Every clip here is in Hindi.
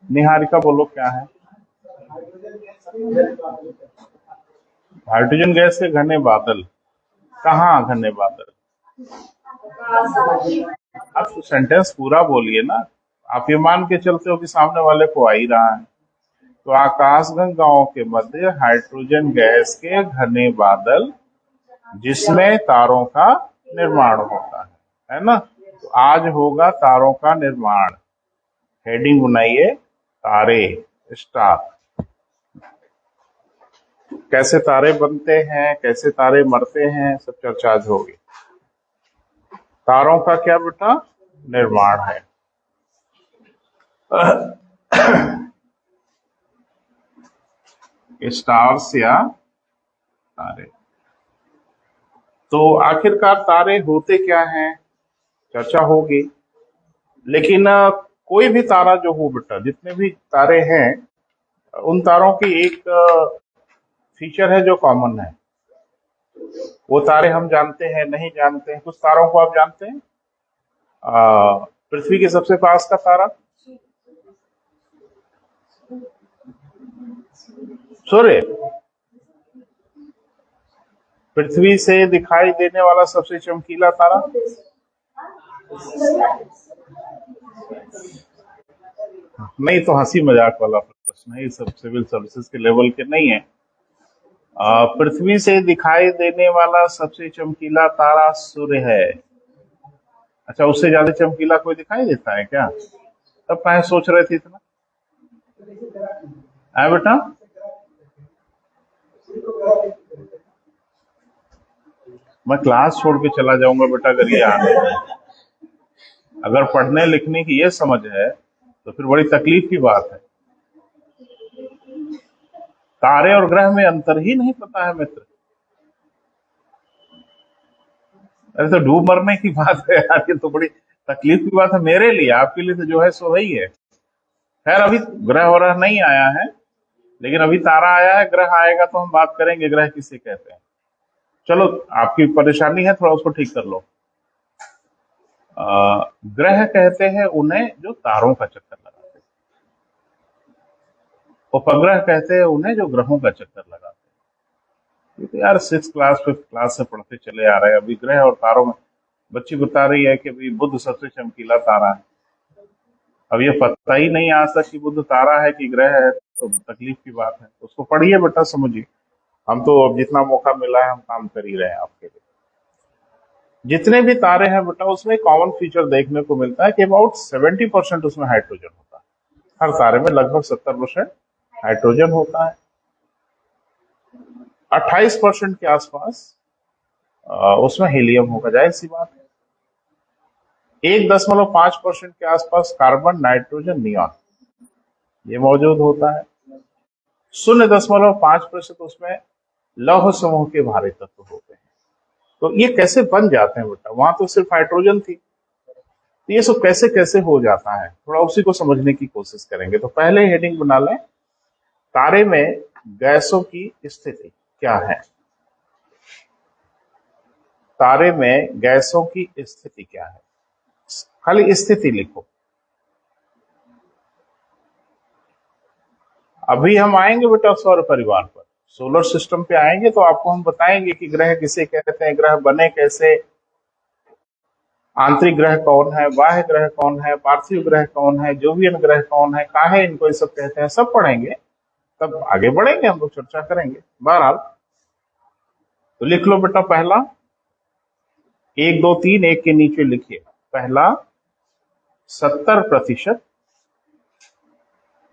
निहारिका बोलो क्या है? हाइड्रोजन गैस के घने बादल। कहाँ घने बादल? आप सेंटेंस पूरा बोलिए ना। आप ये मान के चलते हो कि सामने वाले को आ ही रहा है। तो आकाशगंगाओं के मध्य हाइड्रोजन गैस के घने बादल जिसमें तारों का निर्माण होता है ना? तो आज होगा तारों का निर्माण। हेडिंग बनाइए, तारे, स्टार। कैसे तारे बनते हैं, कैसे तारे मरते हैं, सब चर्चा आज होगी। तारों का क्या बेटा? निर्माण है। स्टार्स या तारे। तो आखिरकार तारे होते क्या हैं, चर्चा होगी। लेकिन कोई भी तारा जो हो बेटा, जितने भी तारे हैं, उन तारों की एक फीचर है जो कॉमन है। वो तारे हम जानते हैं, नहीं जानते हैं। कुछ तारों को आप जानते हैं? पृथ्वी के सबसे पास का तारा सूर्य। पृथ्वी से दिखाई देने वाला सबसे चमकीला तारा? नहीं, तो हंसी मजाक वाला प्रश्न है, ये सब सिविल सर्विसेज के लेवल के नहीं है। पृथ्वी से दिखाई देने वाला सबसे चमकीला तारा सूर्य है। अच्छा, उससे ज्यादा चमकीला कोई दिखाई देता है क्या? तब काहे सोच रहे थे इतना? है बेटा? मैं क्लास छोड़ के चला जाऊंगा बेटा अगर ये आने। अगर पढ़ने लिखने की ये समझ है तो फिर बड़ी तकलीफ की बात है। तारे और ग्रह में अंतर ही नहीं पता है मित्र। अरे तो डूब मरने की बात है यार, ये तो बड़ी तकलीफ की बात है मेरे लिए। आपके लिए तो जो है सो वही है। खैर, अभी ग्रह और नहीं आया है, लेकिन अभी तारा आया है। ग्रह आएगा तो हम बात करेंगे ग्रह किसे कहते हैं। चलो, आपकी परेशानी है, थोड़ा उसको ठीक कर लो। ग्रह कहते हैं उन्हें जो तारों का चक्कर लगाते हैं। उपग्रह कहते हैं उन्हें जो ग्रहों का चक्कर लगाते हैं। ये तो यार 6th क्लास 5th क्लास से पढ़ते चले आ रहे हैं। अभी ग्रह और तारों में बच्ची बता रही है कि अभी बुध सबसे चमकीला तारा है। अब ये पता ही नहीं आज तक कि बुध तारा है कि ग्रह है, तो तकलीफ की बात है। उसको पढ़िए बेटा, समझिए। हम तो अब जितना मौका मिला है हम काम कर ही रहे हैं आपके लिए। जितने भी तारे हैं बेटा, उसमें कॉमन फीचर देखने को मिलता है कि अबाउट 70% उसमें हाइड्रोजन होता है। हर तारे में लगभग 70% हाइड्रोजन होता है। 28% के आसपास उसमें हीलियम होगा, जाहिर सी बात है। 1.5% के आसपास कार्बन, नाइट्रोजन, नियॉन ये मौजूद होता है। 0.5% उसमें लौह समूह के भारी तत्व होते हैं। तो ये कैसे बन जाते हैं बेटा? वहां तो सिर्फ हाइड्रोजन थी, तो ये सब कैसे कैसे हो जाता है, थोड़ा उसी को समझने की कोशिश करेंगे। तो पहले हेडिंग बना लें, तारे में गैसों की स्थिति क्या है। तारे में गैसों की स्थिति क्या है, खाली स्थिति लिखो। अभी हम आएंगे बेटा सौर परिवार पर, सोलर सिस्टम पे आएंगे तो आपको हम बताएंगे कि ग्रह किसे कहते हैं, ग्रह बने कैसे, आंतरिक ग्रह कौन है, बाह्य ग्रह कौन है, पार्थिव ग्रह कौन है, जोवियन ग्रह कौन है, काहे इनको ये सब कहते हैं, सब पढ़ेंगे। तब आगे बढ़ेंगे, हम लोग चर्चा करेंगे। बहरहाल तो लिख लो बेटा, पहला 1 2 3 1 के नीचे लिखिए। पहला 70%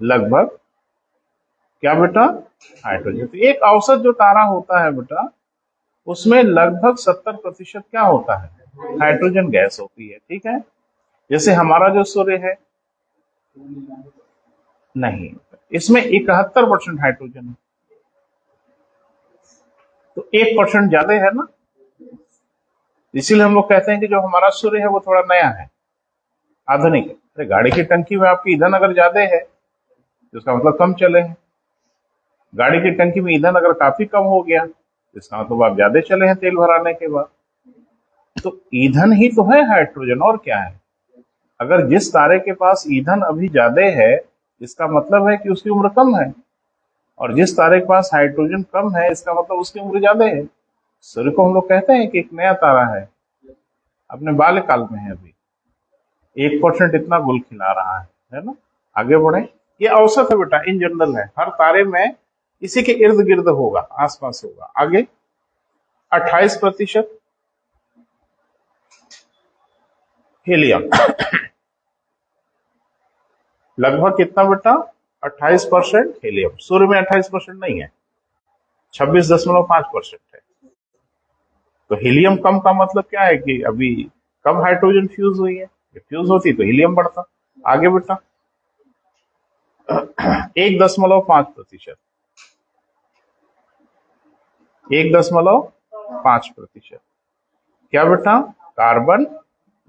लगभग क्या बेटा? हाइड्रोजन। तो एक औसत जो तारा होता है बेटा, उसमें लगभग 70% क्या होता है? हाइड्रोजन गैस होती है। ठीक है, जैसे हमारा जो सूर्य है, नहीं, इसमें 71% हाइड्रोजन है। तो 1% ज्यादा है ना, इसीलिए हम लोग कहते हैं कि जो हमारा सूर्य है वो थोड़ा नया है, आधुनिक है। अरे गाड़ी की टंकी में आपकी ईंधन अगर ज्यादा है तो इसका मतलब कम चले हैं। गाड़ी की टंकी में ईंधन अगर काफी कम हो गया तो इसका मतलब आप ज्यादा चले हैं तेल भराने के बाद। तो ईंधन ही तो है हाइड्रोजन, और क्या है। अगर जिस तारे के पास ईंधन अभी ज्यादा है, इसका मतलब है कि उसकी उम्र कम है, और जिस तारे के पास हाइड्रोजन कम है इसका मतलब उसकी उम्र ज्यादा है। सूर्य को हम लोग कहते हैं कि एक नया तारा है, अपने बाल्यकाल में है, अभी 1% इतना गुल खिला रहा है ना। आगे बढ़े, ये औसत है बेटा, इन जनरल है, हर तारे में इसी के इर्द गिर्द होगा, आसपास होगा। आगे 28% हीलियम। लगभग कितना बेटा? 28% हीलियम। सूर्य में 28% नहीं है, 26.5% है। तो हीलियम कम का मतलब क्या है कि अभी कम हाइड्रोजन फ्यूज हुई है, फ्यूज होती तो हीलियम बढ़ता। आगे बेटा 1.5%, 1.5%। क्या बेटा? Carbon,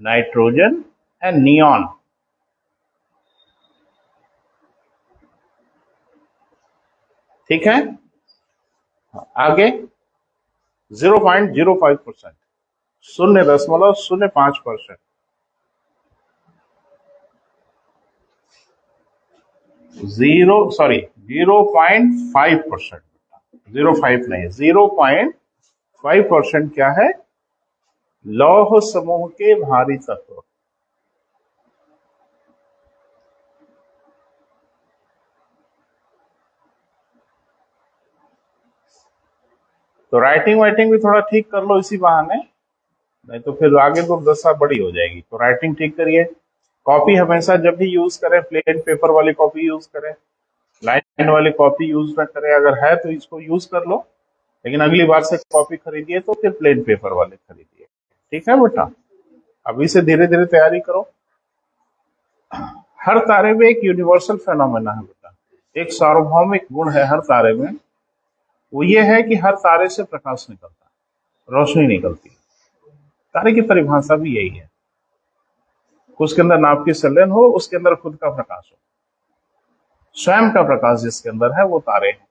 nitrogen and neon. ठीक है। आगे 0.05%, 0.05%। 0.5%, 0.5 नहीं, 0.5% क्या है? लौह समूह के भारी तत्व। तो राइटिंग वाइटिंग भी थोड़ा ठीक कर लो इसी बहाने, नहीं तो फिर आगे दुर्दशा बड़ी हो जाएगी। तो राइटिंग ठीक करिए। कॉपी हमेशा जब भी यूज करें प्लेन पेपर वाली कॉपी यूज करें, लाइन वाली कॉपी यूज ना करें। अगर है तो इसको यूज कर लो, लेकिन अगली बार से कॉपी खरीदिए तो फिर प्लेन पेपर वाले खरीदिए। ठीक है बेटा, अभी से धीरे धीरे तैयारी करो। हर तारे में एक यूनिवर्सल फेनोमेना है बेटा, एक सार्वभौमिक गुण है हर तारे में। वो ये है कि हर तारे से प्रकाश निकलता है, रोशनी निकलती है। तारे की परिभाषा भी यही है, उसके अंदर नाभिकीय संलयन हो, उसके अंदर खुद का प्रकाश हो, स्वयं का प्रकाश जिसके अंदर है वो तारे हैं।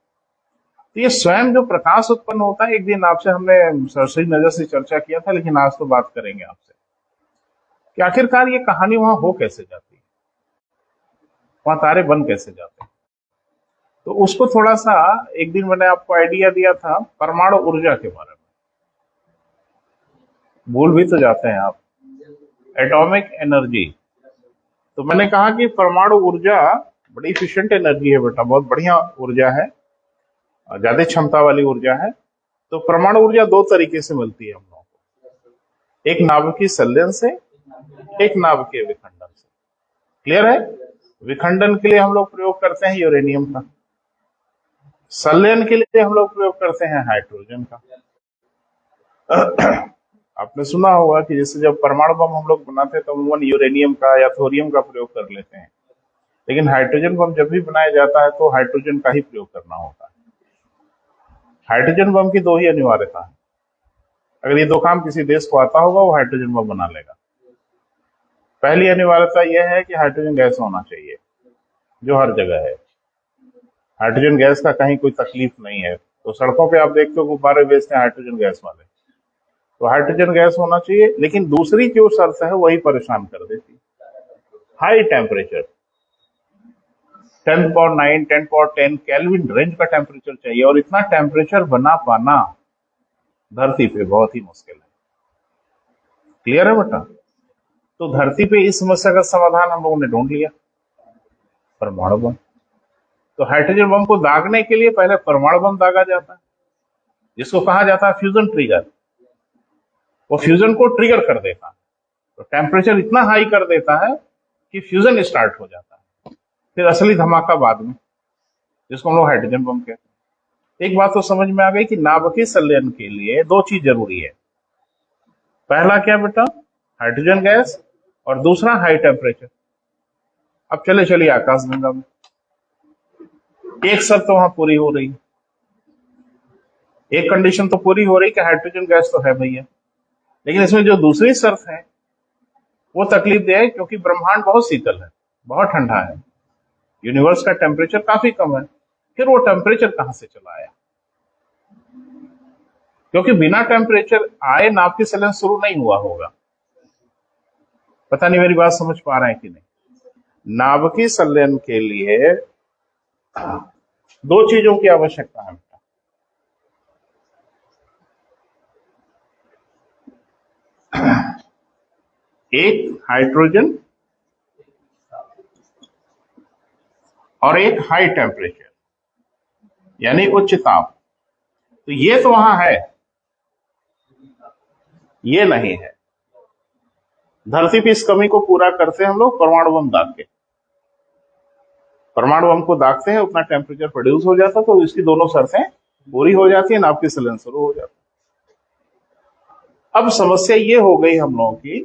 तो ये स्वयं जो प्रकाश उत्पन्न होता है, एक दिन आपसे हमने सरसरी नजर से चर्चा किया था, लेकिन आज तो बात करेंगे आपसे कि आखिरकार ये कहानी वहां हो कैसे जाती है, वहां तारे बन कैसे जाते हैं। तो उसको थोड़ा सा एक दिन मैंने आपको आइडिया दिया था परमाणु ऊर्जा के बारे में, भूल भी तो जाते हैं आप, एटॉमिक एनर्जी। तो मैंने कहा कि परमाणु ऊर्जा बड़ी इफिशिएंट एनर्जी है बेटा, बहुत बढ़िया ऊर्जा है, ज्यादा क्षमता वाली ऊर्जा है। तो परमाणु ऊर्जा दो तरीके से मिलती है हम लोगों को, एक नाभिकीय संलयन से, एक नाभिकीय विखंडन से। क्लियर है? विखंडन के लिए हम लोग प्रयोग करते हैं यूरेनियम का, संलयन के लिए हम लोग प्रयोग करते हैं हाइड्रोजन का। आपने सुना होगा कि जैसे जब परमाणु बम हम लोग बनाते हैं तो अमूमन यूरेनियम का या थोरियम का प्रयोग कर लेते हैं, लेकिन हाइड्रोजन बम जब भी बनाया जाता है तो हाइड्रोजन का ही प्रयोग करना होता है। हाइड्रोजन बम की दो ही अनिवार्यता है, अगर ये दो काम किसी देश को आता होगा वो हाइड्रोजन बम बना लेगा। पहली अनिवार्यता यह है कि हाइड्रोजन गैस होना चाहिए, जो हर जगह है। हाइड्रोजन गैस का कहीं कोई तकलीफ नहीं है। तो सड़कों पे आप देखते हो गुब्बारे बेचते हैं हाइड्रोजन गैस वाले, तो हाइड्रोजन गैस होना चाहिए। लेकिन दूसरी जो शर्त है वही परेशान कर देती है, high temperature, 10 power 9, 10 power 10 kelvin range का टेम्परेचर चाहिए, और इतना टेम्परेचर बना पाना धरती पे बहुत ही मुश्किल है। क्लियर है बेटा? तो धरती पे इस समस्या का समाधान हम लोगों ने ढूंढ लिया, परमाणु बम। तो हाइड्रोजन बम को दागने के लिए पहले परमाणु बम दागा जाता है, जिसको कहा जाता है फ्यूजन ट्रिगर। वो फ्यूजन को ट्रिगर कर देता है, तो टेम्परेचर इतना हाई कर देता है कि फ्यूजन स्टार्ट हो जाता है। फिर असली धमाका बाद में, जिसको हम लोग हाइड्रोजन बम कहते हैं। एक बात तो समझ में आ गई कि नाभिकीय संलयन के लिए दो चीज जरूरी है। पहला क्या बेटा? हाइड्रोजन गैस, और दूसरा हाई टेम्परेचर। अब चले चलिए आकाशगंगा में, एक शर्त तो वहां पूरी हो रही, एक कंडीशन तो पूरी हो रही कि हाइड्रोजन गैस तो है भैया, लेकिन इसमें जो दूसरी शर्त है वो तकलीफ दे है, क्योंकि ब्रह्मांड बहुत शीतल है, बहुत ठंडा है, यूनिवर्स का टेम्परेचर काफी कम है। फिर वो टेम्परेचर कहां से चला आया? क्योंकि बिना टेम्परेचर आए नाभिकीय संलयन शुरू नहीं हुआ होगा। पता नहीं मेरी बात समझ पा रहे हैं कि नहीं? नाभिकीय संलयन के लिए दो चीजों की आवश्यकता है बेटा। एक हाइड्रोजन और एक हाई टेम्परेचर, यानी उच्च ताप। तो ये तो वहां है, ये नहीं है। धरती पे इस कमी को पूरा करते हैं हम लोग परमाणु बम दाग के। परमाणु बम को दागते हैं, उतना टेम्परेचर प्रोड्यूस हो जाता है, तो इसकी दोनों शर्तें पूरी हो जाती है, नाभिकीय संलयन शुरू हो जाता है। अब समस्या ये हो गई हम लोगों की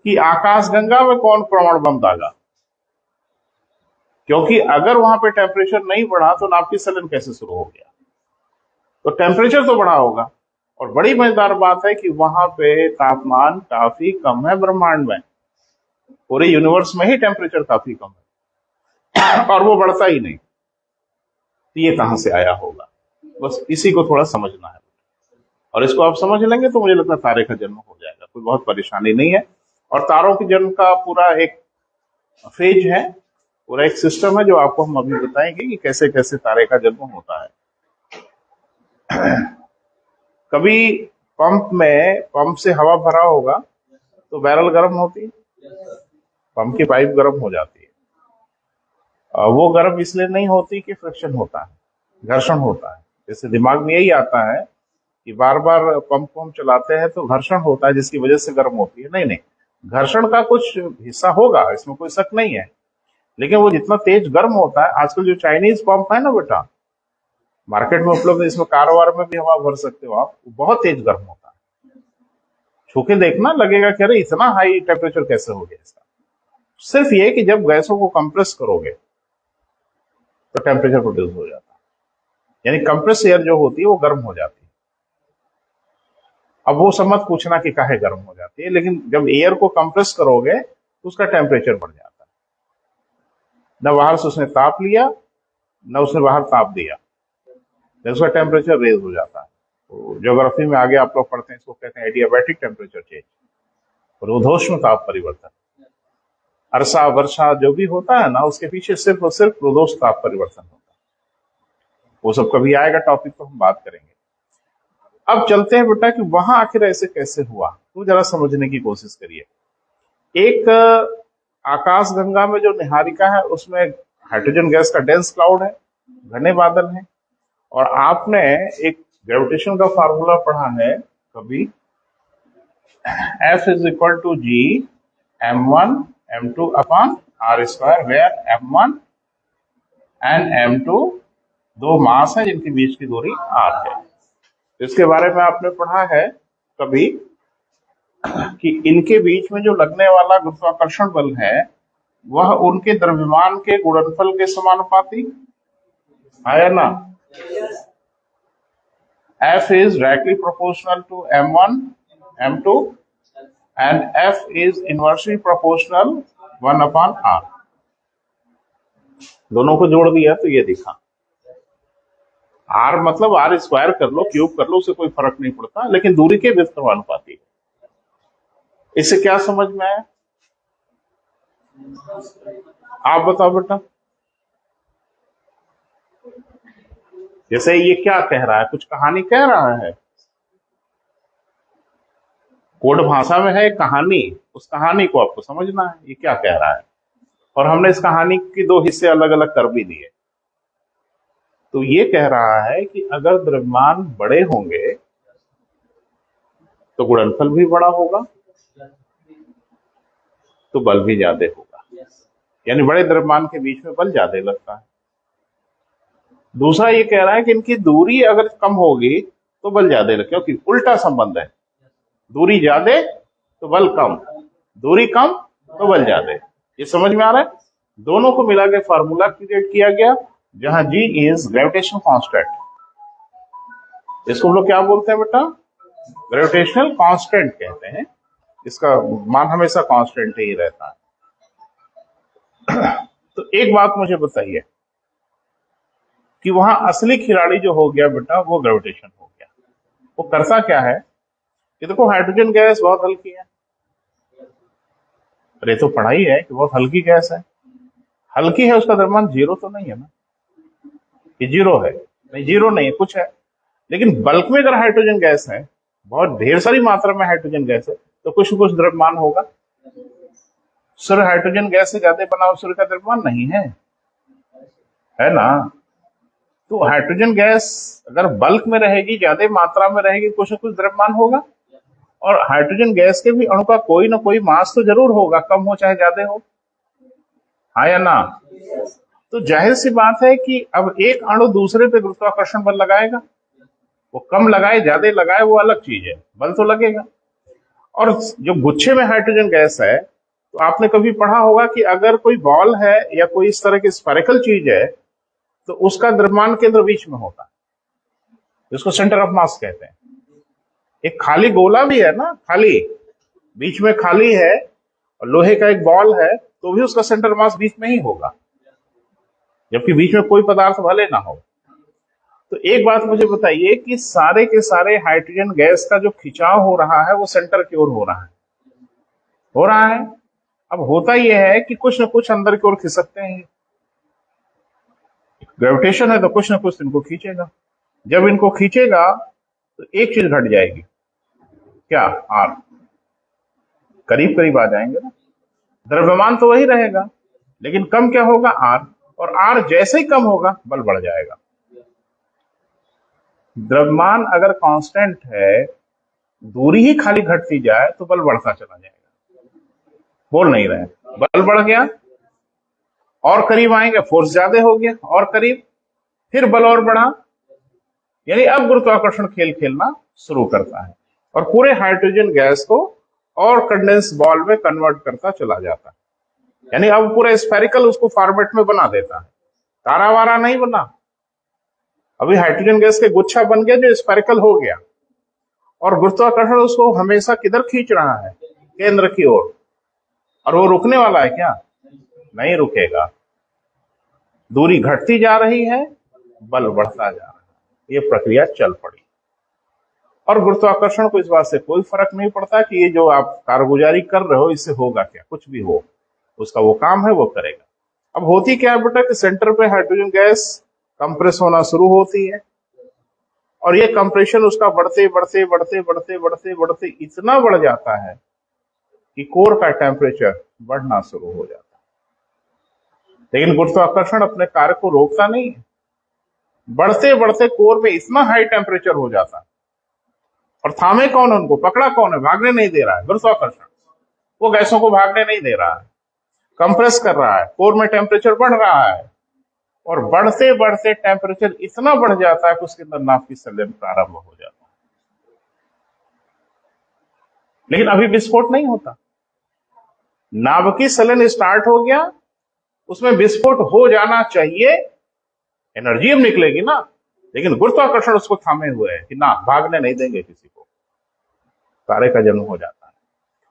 कि आकाशगंगा में कौन परमाणु बम दागा, क्योंकि अगर वहां पे टेम्परेचर नहीं बढ़ा तो नाभिकीय संलयन कैसे शुरू हो गया? तो टेम्परेचर तो बढ़ा होगा। और बड़ी मजेदार बात है कि वहां पे तापमान काफी कम है ब्रह्मांड में, पूरे यूनिवर्स में ही टेम्परेचर काफी कम है और वो बढ़ता ही नहीं। तो ये कहां से आया होगा? बस इसी को थोड़ा समझना है, और इसको आप समझ लेंगे तो मुझे लगता है तारे का जन्म हो जाएगा, कोई बहुत परेशानी नहीं है। और तारों के जन्म का पूरा एक फेज है, पूरा एक सिस्टम है जो आपको हम अभी बताएंगे कि कैसे कैसे तारे का जन्म होता है। कभी पंप से हवा भरा होगा तो बैरल गर्म होती है, पंप की पाइप गर्म हो जाती है। वो गर्म इसलिए नहीं होती कि फ्रिक्शन होता है, घर्षण होता है। जैसे दिमाग में यही आता है कि बार बार पंप को हम चलाते हैं तो घर्षण होता है जिसकी वजह से गर्म होती है। नहीं नहीं, घर्षण का कुछ हिस्सा होगा, इसमें कोई शक नहीं है, लेकिन वो जितना तेज गर्म होता है, आजकल जो चाइनीज पंप है ना बेटा, मार्केट में उपलब्ध है, इसमें कार वार में भी हवा भर सकते हो आप, बहुत तेज गर्म होता है। छूके देखना, लगेगा कि अरे इतना हाई टेम्परेचर कैसे हो गया इसका। सिर्फ ये कि जब गैसों को कंप्रेस करोगे तो टेम्परेचर प्रोड्यूस हो जाता है, यानी कंप्रेस एयर जो होती है वो गर्म हो जाती है। अब वो सब मत पूछना कि काहे गर्म हो जाती है, लेकिन जब एयर को कंप्रेस करोगे तो उसका टेम्परेचर बढ़ जाता है। न बाहर से उसने ताप लिया, न उसने बाहर ताप दिया, उसका टेम्परेचर रेज हो जाता है। तो ज्योग्राफी में आगे आप लोग पढ़ते हैं, इसको कहते हैं एडियाबैटिक टेम्परेचर चेंज, रोधोष्ण ताप परिवर्तन। अर्षा वर्षा जो भी होता है ना, उसके पीछे सिर्फ और सिर्फ रोधोष्ण ताप परिवर्तन होता है। वो सब कभी आएगा टॉपिक तो हम बात करेंगे। अब चलते हैं बेटा कि वहां आखिर ऐसे कैसे हुआ, तो जरा समझने की कोशिश करिए। एक आकाशगंगा में जो निहारिका है उसमें हाइड्रोजन गैस का डेंस क्लाउड है, घने बादल हैं। और आपने एक ग्रेविटेशन का फार्मूला पढ़ा है कभी, F is equal to G m1 m2 upon r square, where m1 and m2 दो मास है जिनके बीच की दूरी r है। इसके बारे में आपने पढ़ा है कभी कि इनके बीच में जो लगने वाला गुरुत्वाकर्षण बल है वह उनके द्रव्यमान के गुणनफल के समानुपाती है या ना? F is directly proportional to m1 m2 and F is inversely proportional 1 upon r। दोनों को जोड़ दिया तो ये दिखा। r मतलब r स्क्वायर कर लो, क्यूब कर लो, उसे कोई फर्क नहीं पड़ता, लेकिन दूरी के व्युत्क्रमानुपाती है। इससे क्या समझ में आया? आप बताओ बेटा। जैसे ये क्या कह रहा है, कुछ कहानी कह रहा है, कोड भाषा में है कहानी, उस कहानी को आपको समझना है ये क्या कह रहा है। और हमने इस कहानी के दो हिस्से अलग अलग कर भी दिए। तो ये कह रहा है कि अगर द्रव्यमान बड़े होंगे तो गुणनफल भी बड़ा होगा, तो बल भी ज्यादा होगा, यानी बड़े द्रव्यमान के बीच में बल ज्यादा लगता है। दूसरा ये कह रहा है कि इनकी दूरी अगर कम होगी तो बल ज्यादा लगेगा, क्योंकि उल्टा संबंध है, दूरी ज्यादा तो बल कम, दूरी कम तो बल ज्यादा। ये समझ में आ रहा है? दोनों को मिला के फार्मूला क्रिएट किया गया, जहां G इज ग्रेविटेशनल कांस्टेंट। इसको हम लोग क्या बोलते हैं बेटा? ग्रेविटेशनल कांस्टेंट कहते हैं। इसका मान हमेशा कांस्टेंट ही रहता है। तो एक बात मुझे बताइए कि वहां असली खिलाड़ी जो हो गया बेटा वो ग्रेविटेशन हो गया। वो करता क्या है कि देखो हाइड्रोजन गैस बहुत हल्की है, अरे तो पढ़ाई है कि बहुत हल्की गैस है। हल्की है, उसका द्रव्यमान जीरो तो नहीं है ना, ये जीरो है? नहीं, जीरो नहीं है, कुछ है। लेकिन बल्क में अगर हाइड्रोजन गैस है, बहुत ढेर सारी मात्रा में हाइड्रोजन गैस है, तो कुछ न कुछ द्रव्यमान होगा। सूर्य हाइड्रोजन गैस से ज्यादा बना हुआ सूर्य का द्रव्यमान नहीं है ना? तो हाइड्रोजन गैस अगर बल्क में रहेगी, ज्यादा मात्रा में रहेगी, कुछ न कुछ द्रव्यमान होगा। और हाइड्रोजन गैस के भी अणु का कोई ना कोई मास तो जरूर होगा, कम हो चाहे ज्यादा हो, हाँ या ना? तो जाहिर सी बात है कि अब एक अणु दूसरे पे गुरुत्वाकर्षण बल लगाएगा, वो कम लगाए ज्यादा लगाए वो अलग चीज है, बल तो लगेगा। और जो गुच्छे में हाइड्रोजन गैस है, तो आपने कभी पढ़ा होगा कि अगर कोई बॉल है या कोई इस तरह की स्फेरिकल चीज है, तो उसका द्रव्यमान केंद्र बीच में होता है, जिसको सेंटर ऑफ मास कहते हैं। एक खाली गोला भी है ना, खाली, बीच में खाली है, और लोहे का एक बॉल है, तो भी उसका सेंटर मास बीच में ही होगा, जबकि बीच में कोई पदार्थ भले ना हो। तो एक बात मुझे बताइए कि सारे के सारे हाइड्रोजन गैस का जो खिंचाव हो रहा है वो सेंटर की ओर हो रहा है। अब होता यह है कि कुछ न कुछ अंदर की ओर खिसकते हैं, ग्रेविटेशन है तो कुछ न कुछ इनको खींचेगा। जब इनको खींचेगा तो एक चीज घट जाएगी, क्या? आर, करीब करीब आ जाएंगे ना। द्रव्यमान तो वही रहेगा, लेकिन कम क्या होगा? आर। और आर जैसे ही कम होगा बल बढ़ जाएगा। द्रव्यमान अगर कांस्टेंट है, दूरी ही खाली घटती जाए तो बल बढ़ता चला जाएगा। बोल नहीं रहे? बल बढ़ गया, और करीब आएंगे, फोर्स ज्यादा हो गया, और करीब, फिर बल और बढ़ा, यानी अब गुरुत्वाकर्षण खेल खेलना शुरू करता है और पूरे हाइड्रोजन गैस को और कंडेंस बॉल में कन्वर्ट करता चला जाता है। यानी अब पूरा स्फेरिकल उसको फॉर्मेट में बना देता है, तारा वारा नहीं बना। अभी हाइड्रोजन गैस के गुच्छा बन गया जो स्फेरिकल हो गया, और गुरुत्वाकर्षण उसको हमेशा किधर खींच रहा है? केंद्र की ओर। और वो रुकने वाला है क्या? नहीं रुकेगा। दूरी घटती जा रही है, बल बढ़ता जा रहा है, ये प्रक्रिया चल पड़ी। और गुरुत्वाकर्षण को इस बात से कोई फर्क नहीं पड़ता कि ये जो आप कारगुजारी कर रहे हो इससे होगा क्या, कुछ भी हो, उसका वो काम है, वो करेगा। अब होती क्या है बेटा कि सेंटर पे हाइड्रोजन गैस कंप्रेस होना शुरू होती है, और ये कंप्रेशन उसका बढ़ते बढ़ते बढ़ते बढ़ते बढ़ते बढ़ते इतना बढ़ जाता है कि कोर का टेम्परेचर बढ़ना शुरू हो जाता है। लेकिन गुरुत्वाकर्षण अपने कार्य को रोकता नहीं है, बढ़ते बढ़ते कोर में इतना हाई टेम्परेचर हो जाता है, और थामे कौन है उनको? पकड़ा कौन है? भागने नहीं दे रहा है गुरुत्वाकर्षण, वो गैसों को भागने नहीं दे रहा है, कंप्रेस कर रहा है, कोर में टेम्परेचर बढ़ रहा है, और बढ़ते बढ़ते टेम्परेचर इतना बढ़ जाता है कि उसके अंदर नाभिकीय संलयन प्रारंभ हो जाता है। लेकिन अभी विस्फोट नहीं होता। नाभिकीय संलयन स्टार्ट हो गया, उसमें विस्फोट हो जाना चाहिए, एनर्जी अब निकलेगी ना, लेकिन गुरुत्वाकर्षण उसको थामे हुए है कि ना, भागने नहीं देंगे किसी को, तारे का जन्म हो जाता है।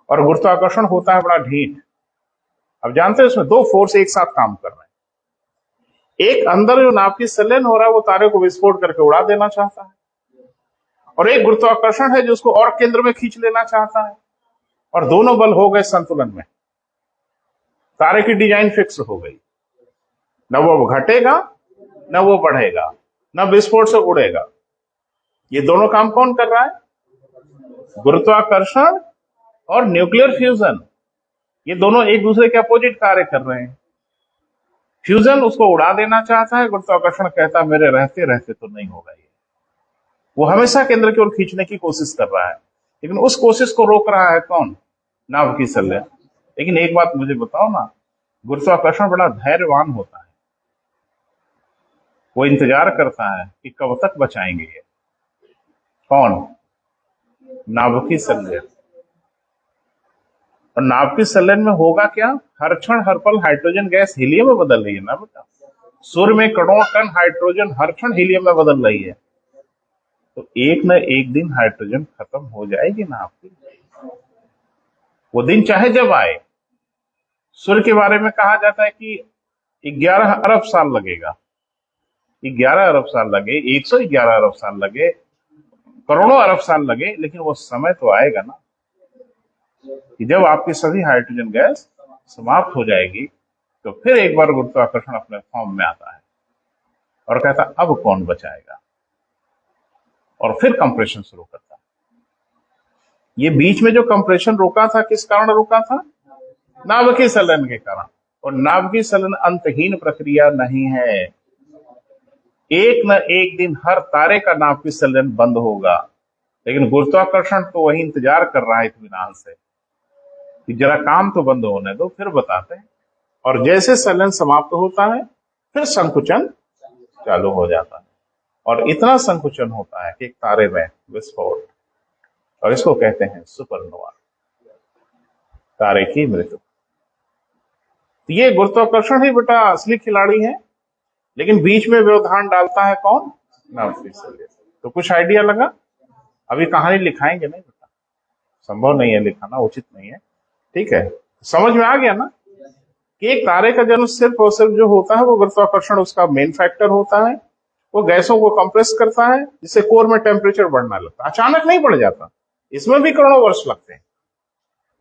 और गुरुत्वाकर्षण होता है बड़ा ढीठ। अब जानते हैं उसमें दो फोर्स एक साथ काम कर रहे हैं। एक अंदर जो नाभिकीय संलयन हो रहा है वो तारे को विस्फोट करके उड़ा देना चाहता है, और एक गुरुत्वाकर्षण है जो उसको और केंद्र में खींच लेना चाहता है, और दोनों बल हो गए संतुलन में, तारे की डिजाइन फिक्स हो गई, न वो घटेगा न वो बढ़ेगा, न विस्फोट से उड़ेगा। ये दोनों काम कौन कर रहा है? गुरुत्वाकर्षण और न्यूक्लियर फ्यूजन, ये दोनों एक दूसरे के अपोजिट कार्य कर रहे हैं। फ्यूजन उसको उड़ा देना चाहता है, गुरुत्वाकर्षण कहता है मेरे रहते रहते तो नहीं होगा ये। वो हमेशा केंद्र की ओर खींचने की कोशिश कर रहा है, लेकिन उस कोशिश को रोक रहा है कौन? नाभिकीय संलयन। लेकिन एक बात मुझे बताओ ना, गुरुत्वाकर्षण बड़ा धैर्यवान होता है, वो इंतजार करता है कि कब तक बचाएंगे ये। कौन? नाभिकीय संलयन। और नाभिकीय संलयन में होगा क्या? हर क्षण हर पल हाइड्रोजन गैस हीलियम में बदल रही है ना बेटा। सूर्य में करोड़ों टन हाइड्रोजन हर क्षण हीलियम में बदल रही है, तो एक न एक दिन हाइड्रोजन खत्म हो जाएगी ना आपकी। वो दिन चाहे जब आए। सूर्य के बारे में कहा जाता है कि 11 अरब साल लगेगा, 11 अरब साल लगे, 111 अरब साल लगे, करोड़ों अरब साल लगे, लेकिन वो समय तो आएगा ना कि जब आपकी सभी हाइड्रोजन गैस समाप्त हो जाएगी तो फिर एक बार गुरुत्वाकर्षण अपने फॉर्म में आता है और कहता अब कौन बचाएगा, और फिर कंप्रेशन शुरू करता है। ये बीच में जो कंप्रेशन रुका था किस कारण रुका था? नाभिकीय संलयन के कारण। और नाभिकीय संलयन अंतहीन प्रक्रिया नहीं है, एक न एक दिन हर तारे का नाभिकीय संलयन बंद होगा, लेकिन गुरुत्वाकर्षण तो वही इंतजार कर रहा है इत्मीनान से कि जरा काम तो बंद होने दो, फिर बताते हैं। और जैसे संलयन समाप्त होता है फिर संकुचन चालू हो जाता है, और इतना संकुचन होता है कि एक तारे में विस्फोट, और इसको कहते हैं सुपरनोवा, तारे की मृत्यु। तो ये गुरुत्वाकर्षण ही बेटा असली खिलाड़ी है, लेकिन बीच में व्यवधान डालता है कौन? नाभिकीय संलयन। तो कुछ आइडिया लगा? अभी कहानी लिखाएंगे नहीं बेटा, संभव नहीं है लिखाना, उचित नहीं है, ठीक है। समझ में आ गया ना कि एक तारे का जन्म सिर्फ और सिर्फ जो होता है वो गुरुत्वाकर्षण उसका मेन फैक्टर होता है। वो गैसों को कंप्रेस करता है जिससे कोर में टेम्परेचर बढ़ना लगता है। अचानक नहीं बढ़ जाता, इसमें भी करोड़ों वर्ष लगते हैं,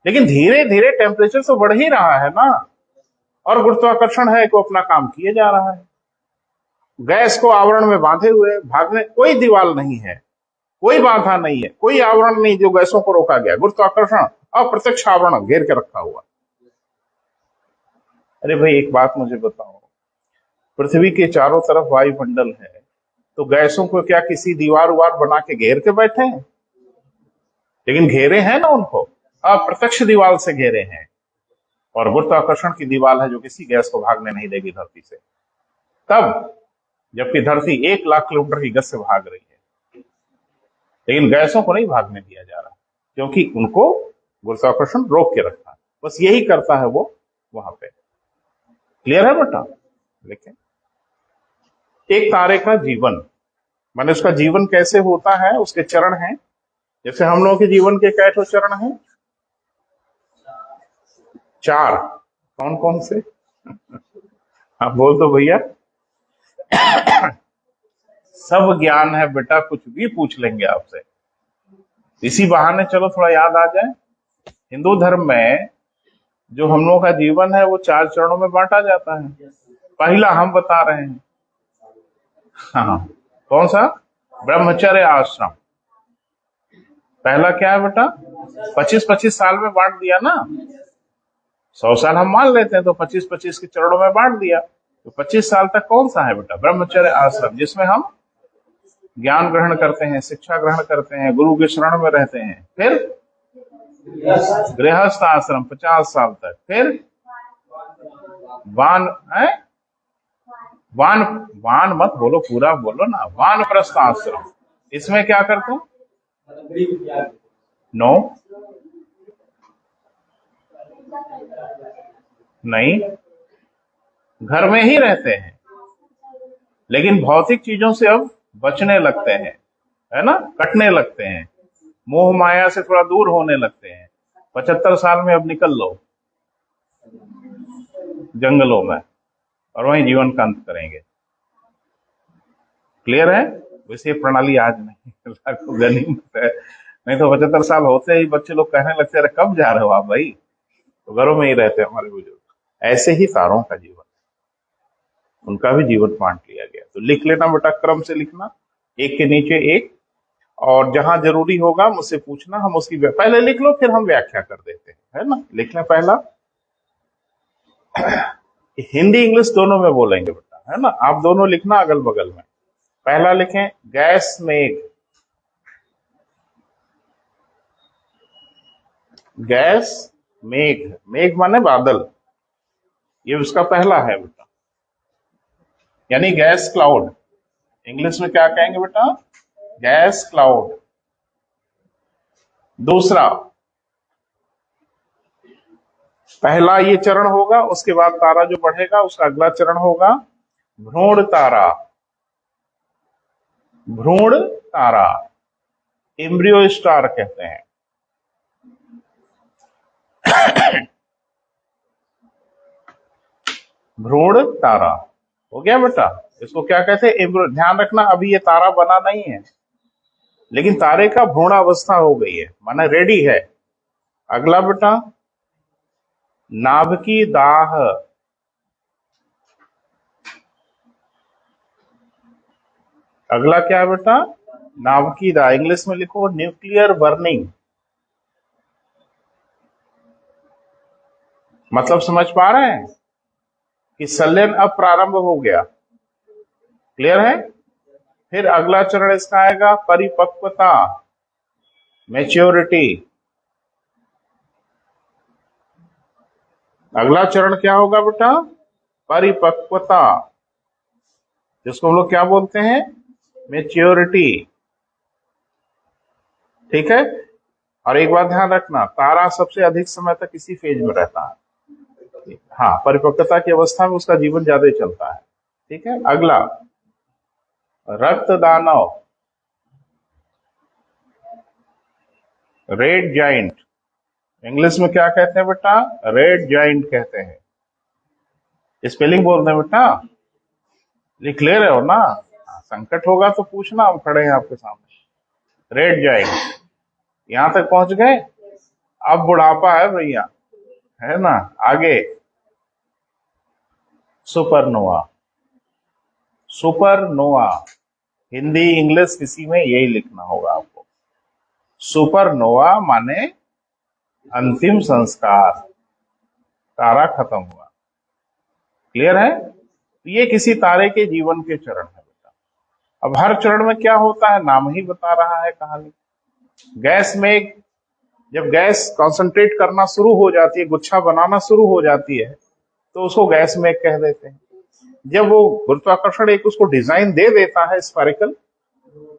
लेकिन धीरे धीरे टेम्परेचर तो बढ़ ही रहा है ना, और गुरुत्वाकर्षण है कि अपना काम किए जा रहा है। गैस को आवरण में बांधे हुए भागने, कोई दीवार नहीं है, कोई बाधा नहीं है, कोई आवरण नहीं जो गैसों को रोका गया। गुरुत्वाकर्षण अप्रत्यक्ष आवरण घेर के रखा हुआ। अरे भाई एक बात मुझे बताओ, पृथ्वी के चारों तरफ वायुमंडल है, तो गैसों को क्या किसी दीवार उवार बना के घेर के बैठे हैं? लेकिन घेरे हैं ना, उनको अप्रत्यक्ष दीवार से घेरे हैं, और गुरुत्वाकर्षण की दीवार है जो किसी गैस को भागने नहीं देगी धरती से। तब जबकि धरती 1 लाख किलोमीटर की गति से भाग रही है, लेकिन गैसों को नहीं भागने दिया जा रहा, क्योंकि उनको गुरुत्वाकर्षण रोक के रखा है। बस यही करता है वो वहां पे। क्लियर है बेटा? लेकिन एक तारे का जीवन, माने उसका जीवन कैसे होता है, उसके चरण हैं। जैसे हम लोगों के जीवन के कैसे चरण हैं? 4। कौन कौन से? आप बोल दो भैया। सब ज्ञान है बेटा, कुछ भी पूछ लेंगे आपसे, इसी बहाने चलो थोड़ा याद आ जाए। हिंदू धर्म में जो हम लोगों का जीवन है वो 4 चरणों में बांटा जाता है। पहला हम बता रहे हैं, हाँ कौन सा? ब्रह्मचर्य आश्रम। पहला क्या है बेटा? 25-25 साल में बांट दिया ना, 100 साल हम मान लेते हैं, तो 25-25 के चरणों में बांट दिया। तो 25 साल तक कौन सा है बेटा? ब्रह्मचर्य आश्रम, जिसमें हम ज्ञान ग्रहण करते हैं, शिक्षा ग्रहण करते हैं, गुरु के शरण में रहते हैं। फिर गृहस्थ आश्रम 50 साल तक। फिर वान है, वान मत बोलो, पूरा बोलो ना, वानप्रस्थ आश्रम। इसमें क्या करते हैं? नो नहीं, घर में ही रहते हैं, लेकिन भौतिक चीजों से अब बचने लगते हैं, है ना, कटने लगते हैं, मोह माया से थोड़ा दूर होने लगते हैं। 75 साल में अब निकल लो जंगलों में, और वहीं जीवन का अंत करेंगे। क्लियर है? वैसे ये प्रणाली आज नहीं, गनीमत है, नहीं तो 75 साल होते ही बच्चे लोग कहने लगते हैं कब जा रहे हो आप भाई, तो घरों में ही रहते हैं हमारे बुजुर्ग। ऐसे ही तारों का जीवन, उनका भी जीवन बांट लिया गया। तो लिख लेना बेटा, क्रम से लिखना, एक के नीचे एक, और जहां जरूरी होगा मुझसे पूछना, हम उसकी पहले लिख लो फिर हम व्याख्या कर देते हैं, है ना। लिख लें पहला, हिंदी इंग्लिश दोनों में बोलेंगे बेटा, है ना। आप दोनों लिखना अगल बगल में। पहला लिखें गैस मेघ। गैस मेघ, मेघ माने बादल, ये उसका पहला है बेटा, यानी गैस क्लाउड। इंग्लिश में क्या कहेंगे बेटा? Gas cloud. दूसरा, पहला ये चरण होगा, उसके बाद तारा जो बढ़ेगा उसका अगला चरण होगा भ्रूण तारा। भ्रूण तारा, एम्ब्रियो स्टार कहते हैं। भ्रूण तारा हो गया बेटा। इसको क्या कहते हैं? एम्ब्रियो। ध्यान रखना, अभी ये तारा बना नहीं है, लेकिन तारे का भ्रूणावस्था हो गई है, माना रेडी है। अगला बेटा नाभिकी दाह, अगला क्या है बेटा? नाभिकी दाह। इंग्लिश में लिखो न्यूक्लियर बर्निंग। मतलब समझ पा रहे हैं कि संलयन अब प्रारंभ हो गया। क्लियर है? फिर अगला चरण इसका आएगा परिपक्वता, मैच्योरिटी। अगला चरण क्या होगा बेटा? परिपक्वता, जिसको हम लोग क्या बोलते हैं? मैच्योरिटी। ठीक है। और एक बात ध्यान रखना, तारा सबसे अधिक समय तक इसी फेज में रहता है। हाँ, परिपक्वता की अवस्था में उसका जीवन ज्यादा चलता है। ठीक है। अगला रक्त दानव, रेड जाइंट। इंग्लिश में क्या कहते हैं बेटा? रेड जाइंट कहते हैं। स्पेलिंग बोल रहे बेटा, लिख ले रहे हो ना? संकट होगा तो पूछना, हम खड़े हैं आपके सामने। रेड जाइंट, यहां तक पहुंच गए? अब बुढ़ापा है भैया, है ना? आगे सुपरनोवा। सुपरनोवा, हिंदी इंग्लिश किसी में यही लिखना होगा आपको। सुपरनोवा माने अंतिम संस्कार, तारा खत्म हुआ। क्लियर है? ये किसी तारे के जीवन के चरण है बेटा। अब हर चरण में क्या होता है, नाम ही बता रहा है कहानी। गैस में जब गैस कॉन्सेंट्रेट करना शुरू हो जाती है, गुच्छा बनाना शुरू हो जाती है, तो उसको गैस में कह देते हैं। जब वो गुरुत्वाकर्षण एक उसको डिजाइन दे देता है स्फेरिकल,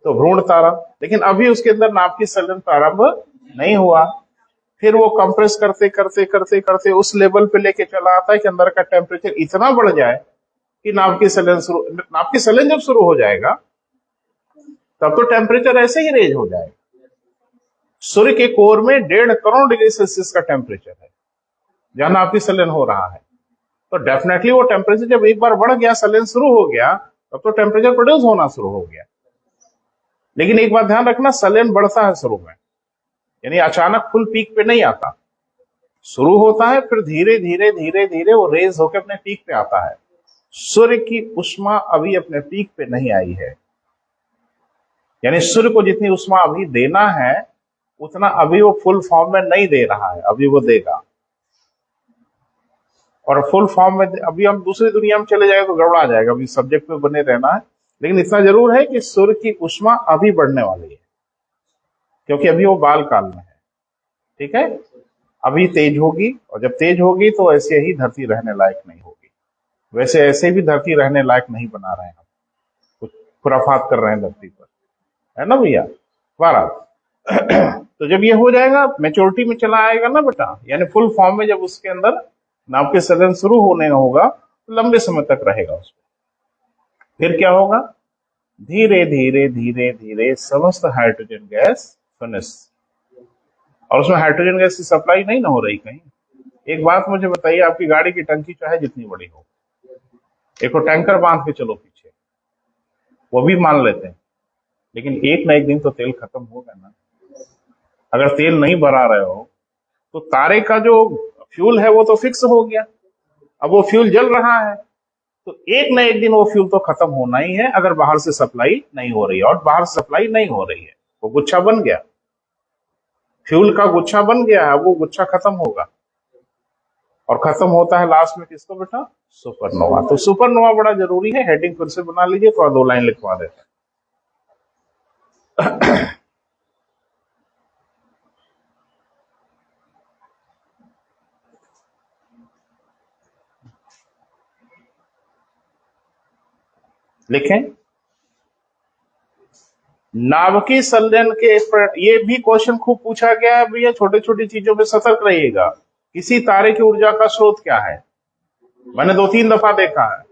तो भ्रूण तारा। लेकिन अभी उसके अंदर नाभिकीय संलयन प्रारंभ नहीं हुआ। फिर वो कंप्रेस करते करते करते करते उस लेवल पे लेके चला आता है कि अंदर का टेम्परेचर इतना बढ़ जाए कि नाभिकीय संलयन जब शुरू हो जाएगा, तब तो टेम्परेचर ऐसे ही रेज हो जाएगा। सूर्य के कोर में 1.5 करोड़ डिग्री सेल्सियस का टेम्परेचर है जहां नाभिकीय संलयन हो रहा है। तो डेफिनेटली वो टेम्परेचर जब एक बार बढ़ गया, संलयन शुरू हो गया, तब तो टेम्परेचर प्रोड्यूस होना शुरू हो गया। लेकिन एक बात ध्यान रखना, संलयन बढ़ता है शुरू में, यानी अचानक फुल पीक पे नहीं आता। शुरू होता है, फिर धीरे धीरे धीरे धीरे वो रेज होकर अपने पीक पे आता है। सूर्य की उष्मा अभी अपने पीक पे नहीं आई है, यानी सूर्य को जितनी उष्मा अभी देना है उतना अभी वो फुल फॉर्म में नहीं दे रहा है, अभी वो देगा। और फुल फॉर्म में अभी हम दूसरी दुनिया में चले जाएंगे तो गड़बड़ा जाएगा, अभी सब्जेक्ट में बने रहना है। लेकिन इतना जरूर है कि सूर्य की उष्मा अभी बढ़ने वाली है, क्योंकि अभी वो बाल काल में है। ठीक है। अभी तेज होगी, और जब तेज होगी तो ऐसे ही धरती रहने लायक नहीं होगी। वैसे ऐसे भी धरती रहने लायक नहीं बना रहे हैं हम, कुछ खुराफात कर रहे हैं धरती पर, है ना भैया? बारह। तो जब ये हो जाएगा, मेच्योरिटी में चला आएगा ना बेटा, यानी फुल फॉर्म में, जब उसके अंदर नाभिकीय संलयन शुरू होने होगा तो लंबे समय तक रहेगा उसमें। फिर क्या होगा? धीरे धीरे धीरे धीरे समस्त हाइड्रोजन गैस फिनिश। और उसमें हाइड्रोजन गैस की सप्लाई नहीं ना हो रही कहीं। एक बात मुझे बताइए, आपकी गाड़ी की टंकी चाहे जितनी बड़ी हो, एक टैंकर बांध के चलो पीछे, वो भी मान लेते हैं, लेकिन एक ना एक दिन तो तेल खत्म होगा ना। अगर तेल नहीं भरा रहे हो तो तारे का जो फ्यूल है वो तो फिक्स हो गया, अब वो फ्यूल जल रहा है, तो एक ना एक दिन वो फ्यूल तो खत्म होना ही है, अगर बाहर से सप्लाई नहीं हो रही है। और बाहर से सप्लाई नहीं हो रही है, वो गुच्छा बन गया, फ्यूल का गुच्छा बन गया है, वो गुच्छा खत्म होगा। और खत्म होता है लास्ट में किसको बेटा? सुपरनोवा। तो सुपरनोवा बड़ा जरूरी है, हेडिंग फिर से बना लीजिए, थोड़ा 2 लाइन लिखवा देते हैं। लिखें, नाभिकीय संलयन के ये भी क्वेश्चन खूब पूछा गया है भैया, छोटी छोटी चीजों में सतर्क रहिएगा। किसी तारे की ऊर्जा का स्रोत क्या है? मैंने 2-3 दफा देखा है,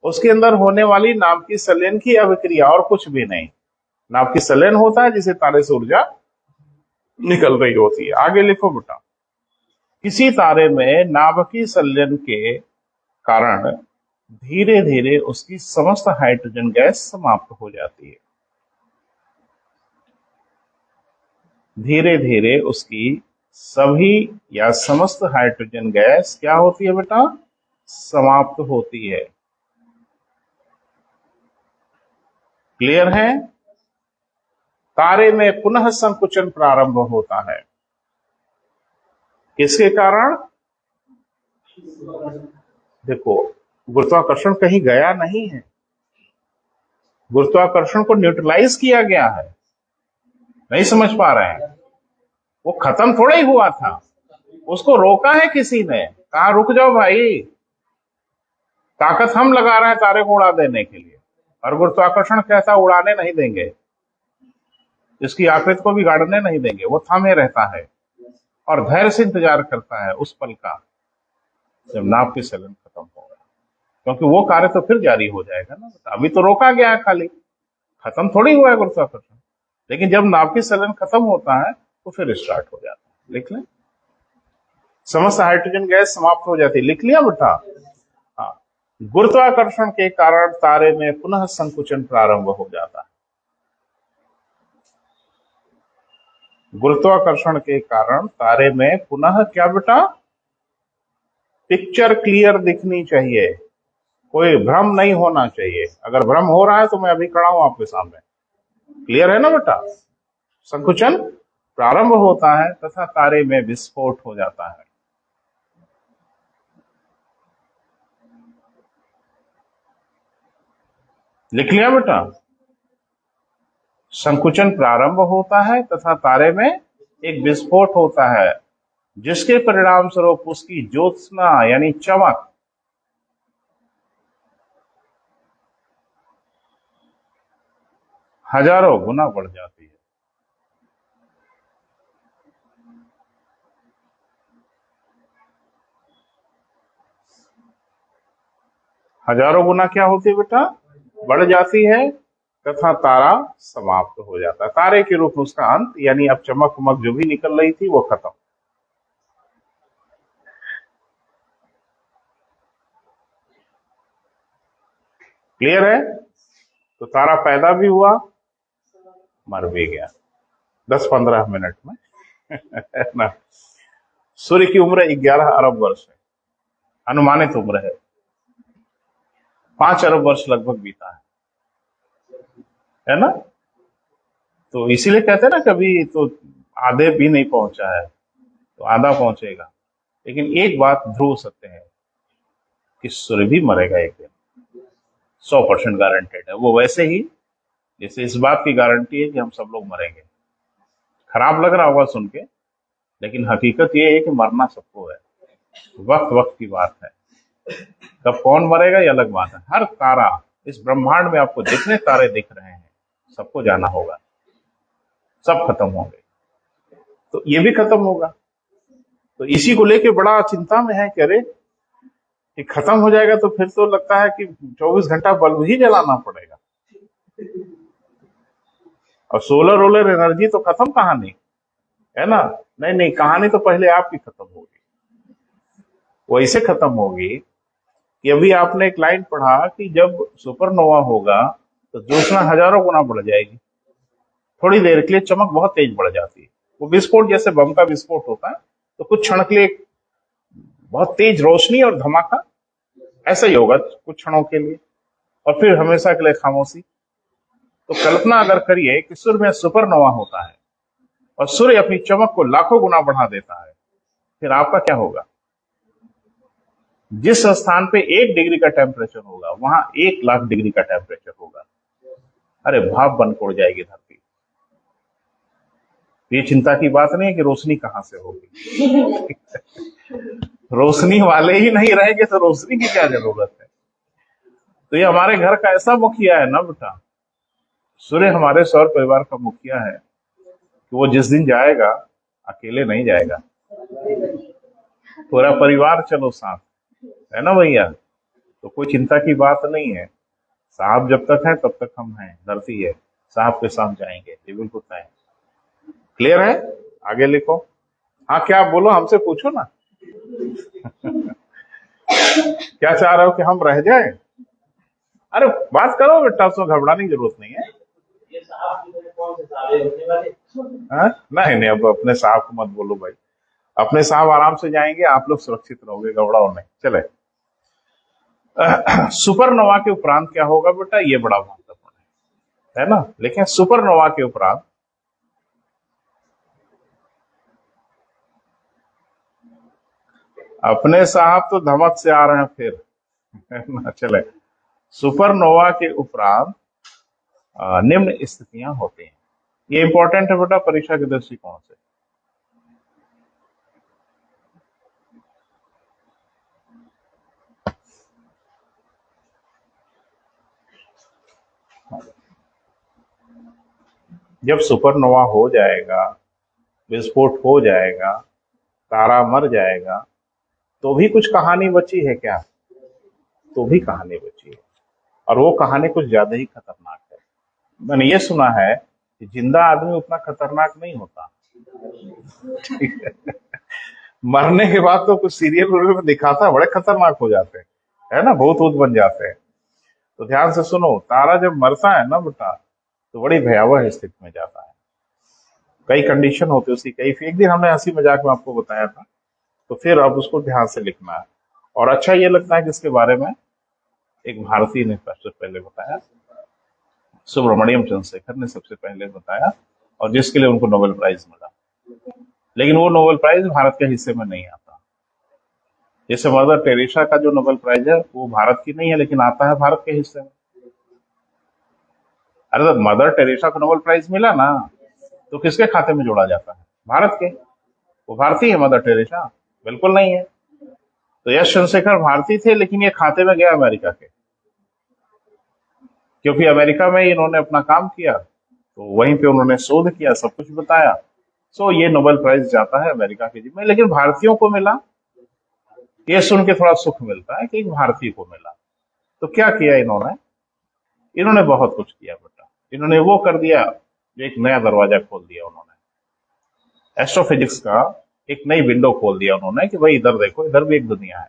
उसके अंदर होने वाली नाभिकीय संलयन की अभिक्रिया, और कुछ भी नहीं। नाभिकीय संलयन होता है जिसे तारे से ऊर्जा निकल रही होती है। आगे लिखो बेटा, किसी तारे में नाभिकीय संलयन के कारण धीरे धीरे उसकी समस्त हाइड्रोजन गैस समाप्त हो जाती है। धीरे धीरे उसकी सभी या समस्त हाइड्रोजन गैस क्या होती है बेटा? समाप्त होती है। क्लियर है? तारे में पुनः संकुचन प्रारंभ होता है। किसके कारण? देखो, गुरुत्वाकर्षण कहीं गया नहीं है, गुरुत्वाकर्षण को न्यूट्रलाइज किया गया है। नहीं समझ पा रहे हैं? वो खत्म थोड़ा ही हुआ था, उसको रोका है किसी ने। कहा रुक जाओ भाई, ताकत हम लगा रहे हैं तारे को उड़ा देने के लिए, और गुरुत्वाकर्षण कैसा उड़ाने नहीं देंगे, इसकी आकृति को बिगाड़ने नहीं देंगे। वो थामे रहता है और धैर्य से इंतजार करता है उस पल का जब नाव की सलन खत्म होगा, क्योंकि वो कार्य तो फिर जारी हो जाएगा ना। अभी तो रोका गया है, खाली खत्म थोड़ी हुआ है गुरुत्वाकर्षण, लेकिन जब नाव की सलन खत्म होता है तो फिर स्टार्ट हो जाता है। लिख लें, समस्त हाइड्रोजन गैस समाप्त हो जाती है। लिख लिया बेटा? हाँ, गुरुत्वाकर्षण के कारण तारे में पुनः संकुचन प्रारंभ हो जाता है। गुरुत्वाकर्षण के कारण तारे में पुनः क्या बेटा? पिक्चर क्लियर दिखनी चाहिए, कोई भ्रम नहीं होना चाहिए। अगर भ्रम हो रहा है तो मैं अभी खड़ा हूं आपके सामने। क्लियर है ना बेटा? संकुचन प्रारंभ होता है तथा तारे में विस्फोट हो जाता है। लिख लिया बेटा? संकुचन प्रारंभ होता है तथा तारे में एक विस्फोट होता है, जिसके परिणाम स्वरूप उसकी ज्योत्सना यानी चमक हजारों गुना बढ़ जाती है। हजारों गुना क्या होती है बेटा? बढ़ जाती है तथा तारा समाप्त हो जाता है। तारे के रूप में उसका अंत, यानी अब चमक वमक जो भी निकल रही थी वो खत्म। क्लियर है? तो तारा पैदा भी हुआ, मर भी गया 10-15 मिनट में ना। सूर्य की उम्र 11 अरब वर्ष है, अनुमानित उम्र है। 5 अरब वर्ष लगभग बीता है ना? तो इसीलिए कहते हैं ना, कभी तो आधे भी नहीं पहुंचा है तो आधा पहुंचेगा। लेकिन एक बात ध्रुव सत्य है कि सूर्य भी मरेगा एक दिन, 100% गारंटेड है। वो वैसे ही जैसे इस बात की गारंटी है कि हम सब लोग मरेंगे। खराब लग रहा होगा सुन के, लेकिन हकीकत ये है कि मरना सबको है। वक्त वक्त की बात है, कब कौन मरेगा ये अलग बात है। हर तारा इस ब्रह्मांड में, आपको जितने तारे दिख रहे हैं सबको जाना होगा, सब खत्म होंगे, तो ये भी खत्म होगा। तो इसी को लेके बड़ा चिंता में है कि अरे ये खत्म हो जाएगा तो फिर तो लगता है कि 24 घंटा बल्ब ही जलाना पड़ेगा। और सोलर रोलर एनर्जी तो खत्म कहानी है ना? नहीं नहीं, कहानी तो पहले आपकी खत्म होगी। वो ऐसे खत्म होगी कि अभी आपने एक लाइन पढ़ा कि जब सुपरनोवा होगा तो ज्योत्सना हजारों गुना बढ़ जाएगी। थोड़ी देर के लिए चमक बहुत तेज बढ़ जाती है। वो विस्फोट जैसे बम का विस्फोट होता है, तो कुछ क्षण के लिए बहुत तेज रोशनी और धमाका, ऐसा ही होगा कुछ क्षणों के लिए, और फिर हमेशा के लिए खामोशी। तो कल्पना अगर करिए कि सूर्य में सुपरनोवा होता है और सूर्य अपनी चमक को लाखों गुना बढ़ा देता है, फिर आपका क्या होगा? जिस स्थान पे 1 डिग्री का टेम्परेचर होगा वहां 1 लाख डिग्री का टेम्परेचर होगा। अरे भाप बन उड़ जाएगी धरती। ये चिंता की बात नहीं है कि रोशनी कहां से होगी रोशनी वाले ही नहीं रहेंगे तो रोशनी की क्या जरूरत है? तो ये हमारे घर का ऐसा मुखिया है ना बेटा, सूर्य हमारे सौर परिवार का मुखिया है कि वो जिस दिन जाएगा अकेले नहीं जाएगा, पूरा परिवार चलो साथ, है ना भैया? तो कोई चिंता की बात नहीं है। साहब जब तक है तब तक हम हैं, धरती है, साहब के साथ जाएंगे, ये बिल्कुल तय है। क्लियर है? आगे लिखो। हाँ, क्या बोलो, हमसे पूछो ना क्या चाह रहे हो कि हम रह जाए? अरे बात करो बेटा, उसमें घबराने की जरूरत नहीं है। हाँ? नहीं नहीं, अब अपने साहब को मत बोलो भाई, अपने साहब आराम से जाएंगे, आप लोग सुरक्षित रहोगे, घबराओ नहीं। चले, सुपरनोवा के उपरांत क्या होगा बेटा, ये बड़ा महत्वपूर्ण है ना। लेकिन सुपरनोवा के उपरांत अपने साहब तो धमक से आ रहे हैं फिर, है ना। चले, सुपरनोवा के उपरांत निम्न स्थितियां होती हैं। ये इंपॉर्टेंट है बेटा परीक्षा के दृष्टिकोण से। जब सुपरनोवा हो जाएगा, विस्फोट हो जाएगा, तारा मर जाएगा, तो भी कुछ कहानी बची है क्या? तो भी कहानी बची है, और वो कहानी कुछ ज्यादा ही खतरनाक है। मैंने ये सुना है कि जिंदा आदमी उतना खतरनाक नहीं होता, ठीक है। मरने के बाद तो कुछ सीरियल में दिखाता है, बड़े खतरनाक हो जाते हैं, है ना, भूत भूत बन जाते हैं। तो ध्यान से सुनो, तारा जब मरता है ना बेटा, तो बड़ी भयावह स्थिति में जाता है। कई कंडीशन होते हैं उसकी, कई। एक दिन हमने हंसी मजाक में आपको बताया था, तो फिर अब उसको ध्यान से लिखना है। और अच्छा ये लगता है कि इसके बारे में एक भारतीय ने सबसे पहले बताया, सुब्रमण्यम चंद्रशेखर ने सबसे पहले बताया, और जिसके लिए उनको नोबेल प्राइज मिला। लेकिन वो नोबेल प्राइज भारत के हिस्से में नहीं आता। जैसे मदर टेरेसा का जो नोबेल प्राइज है वो भारत की नहीं है, लेकिन आता है भारत के हिस्से में। अरे तो मदर टेरेसा को नोबेल प्राइज मिला ना, तो किसके खाते में जोड़ा जाता है? भारत के। वो भारतीय है मदर टेरेसा? बिल्कुल नहीं है। तो यश चंद्रशेखर भारतीय थे, लेकिन ये खाते में गया अमेरिका के, क्योंकि अमेरिका में इन्होंने अपना काम किया, तो वहीं पे उन्होंने शोध किया, सब कुछ बताया। सो ये नोबेल प्राइज जाता है अमेरिका के जिम्मे। लेकिन भारतीयों को मिला, ये सुन के थोड़ा सुख मिलता है कि एक भारतीय को मिला। तो क्या किया इन्होंने? इन्होंने बहुत कुछ किया बेटा। इन्होंने वो कर दिया, जो एक नया दरवाजा खोल दिया उन्होंने। एस्ट्रोफिजिक्स का एक नई विंडो खोल दिया उन्होंने कि भाई इधर देखो, इधर भी एक दुनिया है।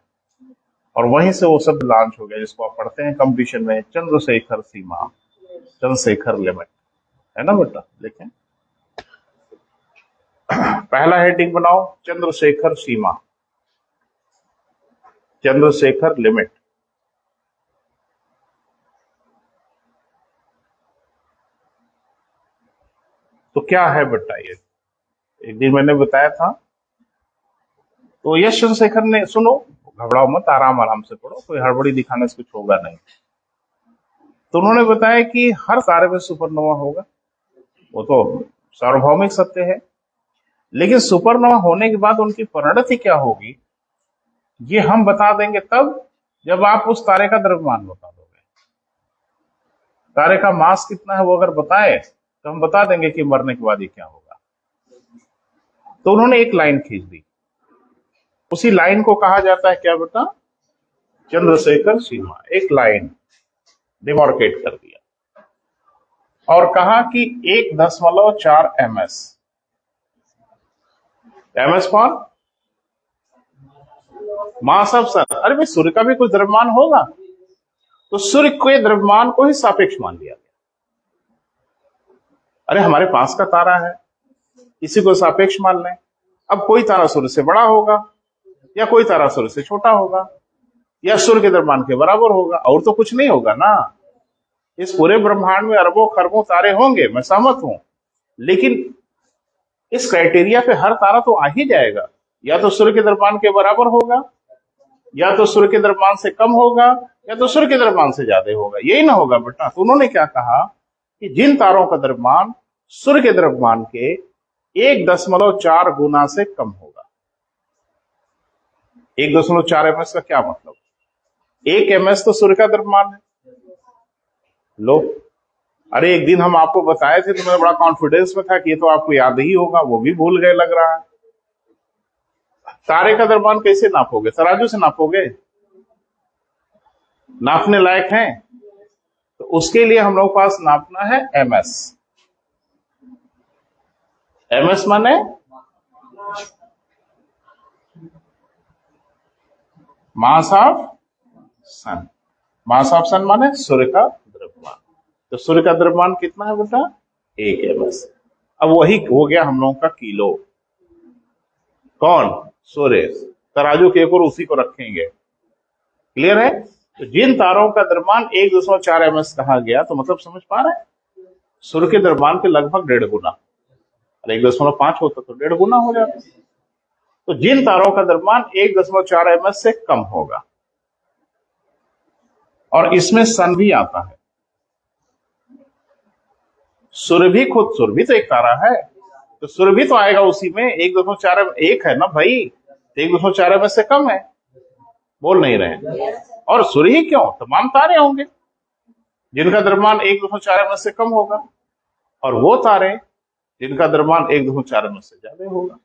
और वहीं से वो सब लॉन्च हो गया जिसको आप पढ़ते हैं कंपटीशन में, चंद्रशेखर सीमा, चंद्रशेखर लिमिट, है ना बेटा। लेकिन पहला हेडिंग बनाओ, चंद्रशेखर सीमा, चंद्रशेखर लिमिट। तो क्या है बेटा ये? एक दिन मैंने बताया था। तो यश चंद्रशेखर ने, सुनो, घबराओ मत, आराम आराम से पढ़ो, कोई हड़बड़ी दिखाने से कुछ होगा नहीं। तो उन्होंने बताया कि हर तारे में सुपरनोवा होगा, वो तो सार्वभौमिक सत्य है। लेकिन सुपरनोवा होने के बाद उनकी परिणति क्या होगी, ये हम बता देंगे तब जब आप उस तारे का द्रव्यमान बता दोगे। तारे का मास कितना है वो अगर बताए तो हम बता देंगे कि मरने के बाद ये क्या होगा। तो उन्होंने एक लाइन खींच दी, उसी लाइन को कहा जाता है क्या बेटा? चंद्रशेखर सीमा। एक लाइन डिमार्केट कर दिया और कहा कि 1.4 ms। ms कौन? मास ऑफ सन। अरे भाई, सूर्य का भी कुछ द्रव्यमान होगा, तो सूर्य के द्रव्यमान को ही सापेक्ष मान लिया गया। अरे हमारे पास का तारा है, इसी को सापेक्ष मान लें। अब कोई तारा सूर्य से बड़ा होगा, या कोई तारा सूर्य से छोटा होगा, या सूर्य के द्रव्यमान के बराबर होगा, और तो कुछ नहीं होगा ना। इस पूरे ब्रह्मांड में अरबों खरबों तारे होंगे, मैं सहमत हूं, लेकिन इस क्राइटेरिया पे हर तारा तो आ ही जाएगा। या तो सूर्य के द्रव्यमान के बराबर होगा, या तो सूर्य के द्रव्यमान से कम होगा, या तो सूर्य के द्रव्यमान से ज्यादा होगा, यही ना होगा बेटा। तो उन्होंने क्या कहा कि जिन तारों का द्रव्यमान सूर्य के द्रव्यमान के 1.4 गुना से कम होगा। 1.4 ms का क्या मतलब? 1 ms तो सूर्य का द्रव्यमान है। लो, अरे एक दिन हम आपको बताए थे, तो मैं बड़ा कॉन्फिडेंस में था कि ये तो आपको याद ही होगा, वो भी भूल गए लग रहा है। तारे का द्रव्यमान कैसे नापोगे? तराजू से नापोगे? नापने लायक है? तो उसके लिए हम लोग पास नापना है ms। ms माने mass of sun. Mass of सन माने सूर्य का द्रव्यमान। तो सूर्य का द्रव्यमान कितना है बेटा? 1 ms। अब वही हो गया हम लोगों का किलो। कौन? सूर्य। तराजू के ऊपर उसी को रखेंगे। क्लियर है? तो जिन तारों का द्रव्यमान 1.4 ms कहा गया, तो मतलब समझ पा रहे हैं, सूर्य के द्रव्यमान के लगभग 1.5 गुना। और 1.5 होता तो 1.5 गुना हो जाता। तो जिन तारों का द्रव्यमान 1.4 ms से कम होगा, और इसमें सन भी आता है। सूर्य भी तो एक तारा है, तो सूर्य भी तो आएगा उसी में। 1.4 एक है ना भाई, 1.4 ms से कम है। बोल नहीं रहे हैं। और सूर्य ही क्यों, तमाम तारे होंगे जिनका द्रव्यमान 1.4 ms से कम होगा, और वो तारे जिनका द्रव्यमान 1.4 ms से ज्यादा होगा।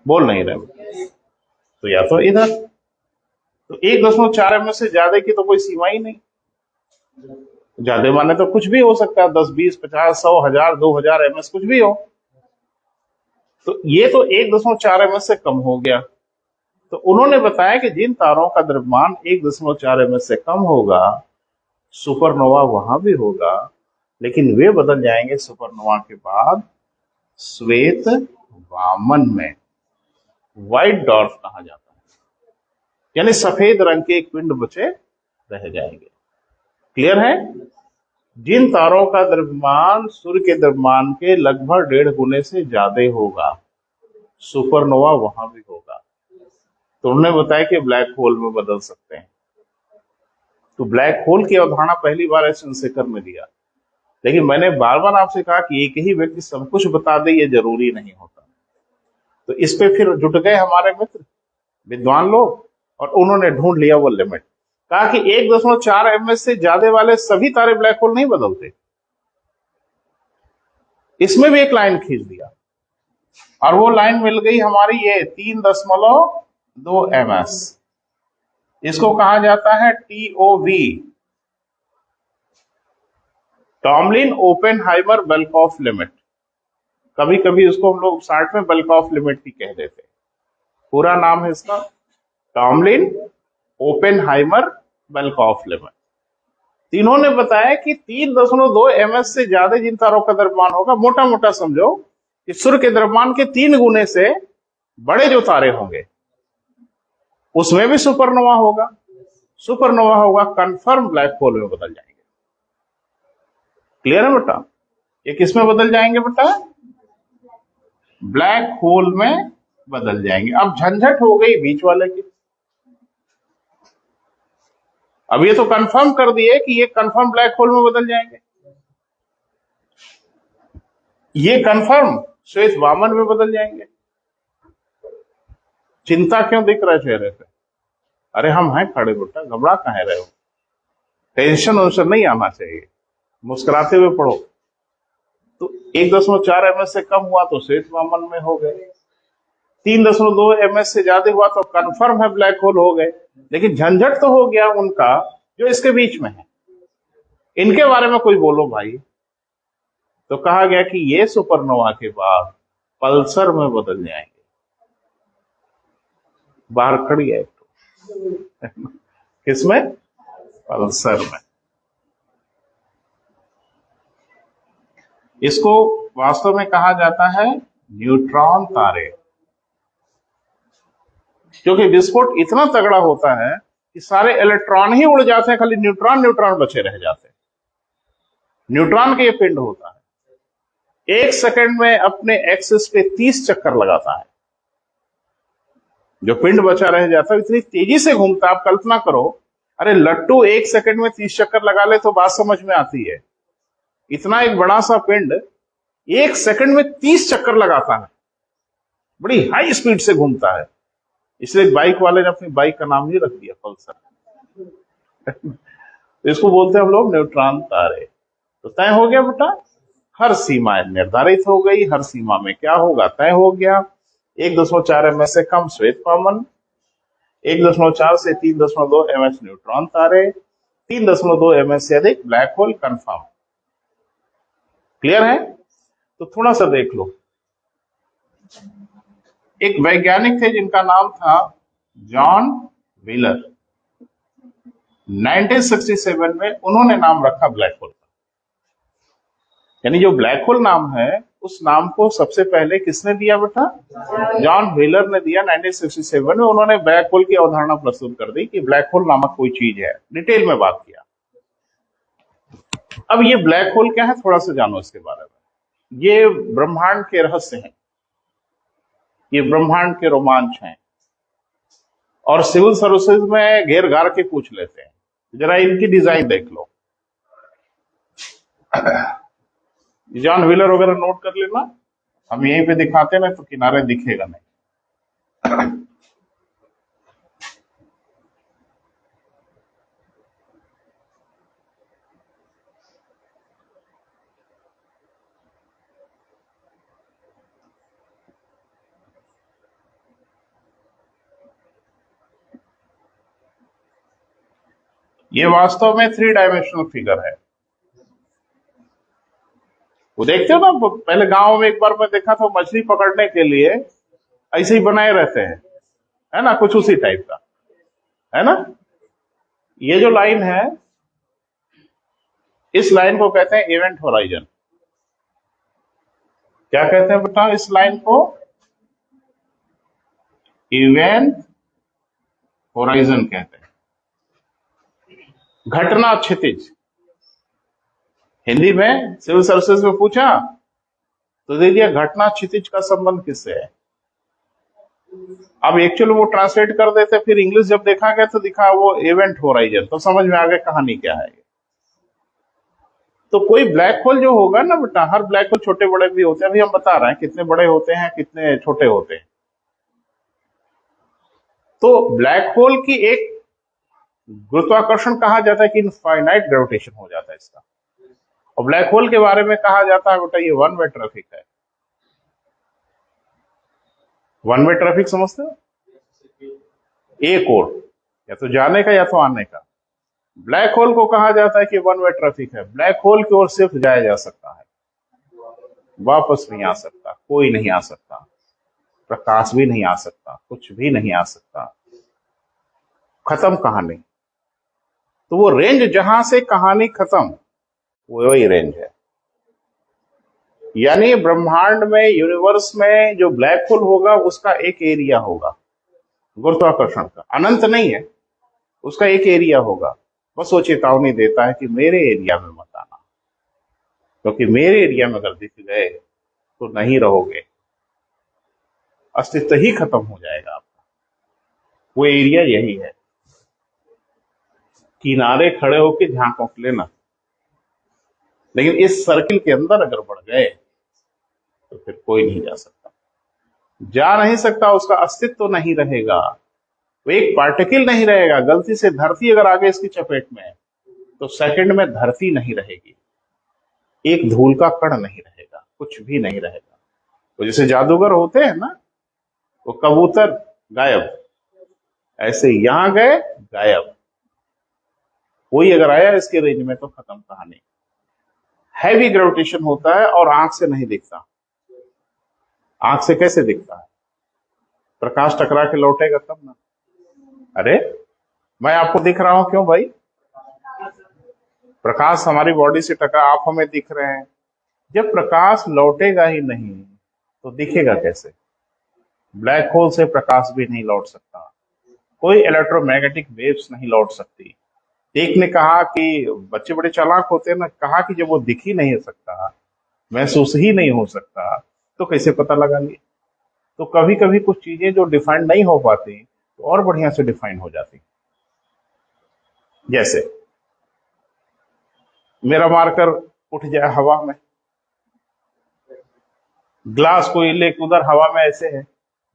बोल नहीं रहे। तो या तो इधर, तो 1.4 ms से ज्यादा की तो कोई सीमा ही नहीं। ज्यादा माने तो कुछ भी हो सकता है, 10, 20, 50, 100, 1000, 2000 ms कुछ भी हो। तो ये तो 1.4 ms से कम हो गया। तो उन्होंने बताया कि जिन तारों का द्रव्यमान 1.4 ms से कम होगा, सुपरनोवा वहां भी होगा, लेकिन वे बदल जाएंगे सुपरनोवा के बाद श्वेत वामन में। व्हाइट डॉर्फ कहा जाता है, यानी सफेद रंग के एक पिंड बचे रह जाएंगे। क्लियर है? जिन तारों का द्रव्यमान सूर्य के द्रव्यमान के लगभग 1.5 गुने से ज्यादा होगा, सुपरनोवा वहां भी होगा। तो उन्होंने बताया कि ब्लैक होल में बदल सकते हैं। तो ब्लैक होल की अवधारणा पहली बार सेंसेकर में दिया, लेकिन मैंने बार बार आपसे कहा कि एक ही व्यक्ति सब कुछ बता दे ये जरूरी नहीं होता। तो इस पे फिर जुट गए हमारे मित्र विद्वान लोग, और उन्होंने ढूंढ लिया वो लिमिट। कहा कि 1.4 ms से ज्यादा वाले सभी तारे ब्लैक होल नहीं बदलते। इसमें भी एक लाइन खींच दिया, और वो लाइन मिल गई हमारी ये 3.2 ms। इसको कहा जाता है TOV, टॉमलिन ओपेनहाइमर बेल्कॉफ लिमिट। कभी कभी इसको हम लोग शार्ट में बेल्कॉफ लिमिट भी कह देते हैं। पूरा नाम है इसका टॉमलिन ओपेनहाइमर बेल्कॉफ लिमिट। तीनों ने बताया कि 3.2 ms से ज्यादा जिन तारों का द्रव्यमान होगा, मोटा मोटा समझो कि सूर्य के द्रव्यमान के 3 गुने से बड़े जो तारे होंगे उसमें भी सुपरनोवा होगा। सुपरनोवा होगा, कंफर्म ब्लैक होल में बदल जाएंगे। क्लियर है बेटा? ये किस में बदल जाएंगे बेटा? ब्लैक होल में बदल जाएंगे। अब झंझट हो गई बीच वाले की। अब ये तो कंफर्म कर दिए कि ये कंफर्म ब्लैक होल में बदल जाएंगे, ये कंफर्म श्वेत वामन में बदल जाएंगे। चिंता क्यों दिख रहा है चेहरे पे? अरे हम हैं खड़े बेटा, घबरा कहाँ रहे हो? टेंशन वेंशन नहीं आना चाहिए, मुस्कुराते हुए पढ़ो। तो 1.4 ms से कम हुआ तो श्वेत वामन में हो गए, 3.2 ms से ज्यादा हुआ तो कंफर्म है ब्लैक होल हो गए। लेकिन झंझट तो हो गया उनका जो इसके बीच में है, इनके बारे में कोई बोलो भाई। तो कहा गया कि ये सुपरनोवा के बाद पल्सर में बदल जाएंगे। बाहर खड़ी है तो किसमें? पल्सर में। इसको वास्तव में कहा जाता है न्यूट्रॉन तारे, क्योंकि विस्फोट इतना तगड़ा होता है कि सारे इलेक्ट्रॉन ही उड़ जाते हैं, खाली न्यूट्रॉन न्यूट्रॉन बचे रह जाते हैं। न्यूट्रॉन के ये पिंड होता है, 1 सेकंड में अपने एक्सिस पे 30 चक्कर लगाता है। जो पिंड बचा रह जाता है इतनी तेजी से घूमता है, आप कल्पना करो। अरे लट्टू 1 सेकंड में 30 चक्कर लगा ले तो बात समझ में आती है। इतना एक बड़ा सा पिंड 1 सेकंड में 30 चक्कर लगाता है, बड़ी हाई स्पीड से घूमता है। इसलिए बाइक वाले ने अपनी बाइक का नाम ही रख दिया पल्सर। तो इसको बोलते हैं हम लोग न्यूट्रॉन तारे। तो तय हो गया बेटा, हर सीमा निर्धारित हो गई। हर सीमा में क्या होगा तय हो गया। 1.4 ms से कम श्वेत वामन, 1.4 से 3.2 ms न्यूट्रॉन तारे, 3.2 ms से अधिक ब्लैक होल कंफर्म। क्लियर है? तो थोड़ा सा देख लो। एक वैज्ञानिक थे जिनका नाम था जॉन व्हीलर। 1967 में उन्होंने नाम रखा ब्लैक होल का। यानी जो ब्लैक होल नाम है उस नाम को सबसे पहले किसने दिया बेटा? जॉन व्हीलर ने दिया 1967 में। उन्होंने ब्लैक होल की अवधारणा प्रस्तुत कर दी कि ब्लैक होल नामक कोई चीज है, डिटेल में बात किया। अब ये ब्लैक होल क्या है, थोड़ा सा जानो इसके बारे में। ये ब्रह्मांड के रहस्य हैं, ये ब्रह्मांड के रोमांच हैं, और सिविल सर्विसेज में घेर घार के पूछ लेते हैं। जरा इनकी डिजाइन देख लो, जॉन व्हीलर वगैरह नोट कर लेना, हम यहीं पे दिखाते ना तो किनारे दिखेगा नहीं। ये वास्तव में 3 डायमेंशनल फिगर है। वो देखते हो ना, पहले गांव में एक बार मैं देखा था, मछली पकड़ने के लिए ऐसे ही बनाए रहते हैं, है ना, कुछ उसी टाइप का, है ना। ये जो लाइन है, इस लाइन को कहते हैं इवेंट होराइजन। क्या कहते हैं बेटा इस लाइन को? इवेंट होराइजन कहते हैं, घटना क्षितिज। हिंदी में सिविल सर्विसेज में पूछा तो दे दिया घटना क्षितिज का संबंध किससे है। अब एक्चुअली वो ट्रांसलेट कर देते, फिर इंग्लिश जब देखा गया तो दिखा वो इवेंट होराइजन, तो समझ में आ गया कहानी क्या है। तो कोई ब्लैक होल जो होगा ना बेटा, हर ब्लैक होल छोटे बड़े भी होते हैं, अभी हम बता रहे हैं कितने बड़े होते हैं कितने छोटे होते हैं। तो ब्लैक होल की एक गुरुत्वाकर्षण कहा जाता है कि इनफाइनाइट ग्रेविटेशन हो जाता है इसका, और ब्लैक होल के बारे में कहा जाता है बेटा ये वन वे ट्रैफिक है। वन वे ट्रैफिक समझते हो? एक ओर, या तो जाने का या तो आने का। ब्लैक होल को कहा जाता है कि वन वे ट्रैफिक है, ब्लैक होल की ओर सिर्फ जाया जा सकता है, वापस नहीं आ सकता, कोई नहीं आ सकता, प्रकाश भी नहीं आ सकता, कुछ भी नहीं आ सकता, खत्म कहानी। तो वो रेंज जहां से कहानी खत्म, वो वही रेंज है। यानी ब्रह्मांड में, यूनिवर्स में जो ब्लैक होल होगा उसका एक एरिया होगा गुरुत्वाकर्षण का, अनंत नहीं है, उसका एक एरिया होगा। बस वो चेतावनी देता है कि मेरे एरिया में मत आना, क्योंकि मेरे एरिया में अगर दिख गए तो नहीं रहोगे, अस्तित्व ही खत्म हो जाएगा आपका। वो एरिया यही है। किनारे खड़े होकर झांक लेना, लेकिन इस सर्किल के अंदर अगर बढ़ गए तो फिर कोई नहीं जा सकता, जा नहीं सकता, उसका अस्तित्व तो नहीं रहेगा, वो एक पार्टिकल नहीं रहेगा। गलती से धरती अगर आगे इसकी चपेट में है तो सेकंड में धरती नहीं रहेगी, एक धूल का कण नहीं रहेगा, कुछ भी नहीं रहेगा। तो जैसे जादूगर होते हैं ना, वो कबूतर गायब, ऐसे यहां गए गायब, कोई अगर आया इसके रेंज में तो खत्म कहानी। हैवी ग्रेविटेशन होता है और आंख से नहीं दिखता। आंख से कैसे दिखता है? प्रकाश टकरा के लौटेगा तब ना। अरे मैं आपको दिख रहा हूं, क्यों भाई? प्रकाश हमारी बॉडी से टकरा, आप हमें दिख रहे हैं। जब प्रकाश लौटेगा ही नहीं तो दिखेगा कैसे? ब्लैक होल से प्रकाश भी नहीं लौट सकता, कोई इलेक्ट्रोमैग्नेटिक वेव्स नहीं लौट सकती। एक ने कहा कि बच्चे बड़े चालाक होते हैं ना, कहा कि जब वो दिख ही नहीं सकता, महसूस ही नहीं हो सकता, तो कैसे पता लगा लिए? तो कभी कभी कुछ चीजें जो डिफाइन नहीं हो पाती तो और बढ़िया से डिफाइन हो जाती। जैसे मेरा मार्कर उठ जाए हवा में, ग्लास कोई लेके उधर हवा में ऐसे है,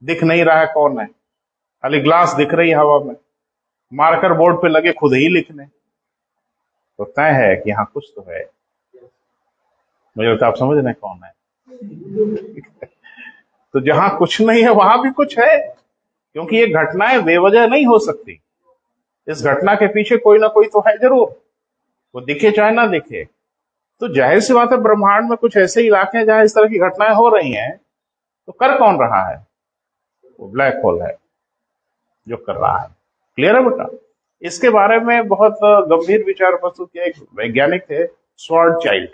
दिख नहीं रहा है कौन है, खाली ग्लास दिख रही है हवा में, मार्कर बोर्ड पे लगे खुद ही लिखने, तो तय है कि हाँ कुछ तो है। मुझे लगता है आप समझ रहे हैं कौन है। तो जहां कुछ नहीं है वहां भी कुछ है, क्योंकि ये घटनाएं बेवजह नहीं हो सकती। इस घटना के पीछे कोई ना कोई तो है जरूर, वो दिखे चाहे ना दिखे। तो जाहिर सी बात है ब्रह्मांड में कुछ ऐसे इलाके हैं जहां इस तरह की घटनाएं हो रही हैं, तो कर कौन रहा है? वो ब्लैक होल है जो कर रहा है। क्लियर है बेटा? इसके बारे में बहुत गंभीर विचार प्रस्तुत किया एक वैज्ञानिक थे, स्वॉर्ड चाइल्ड।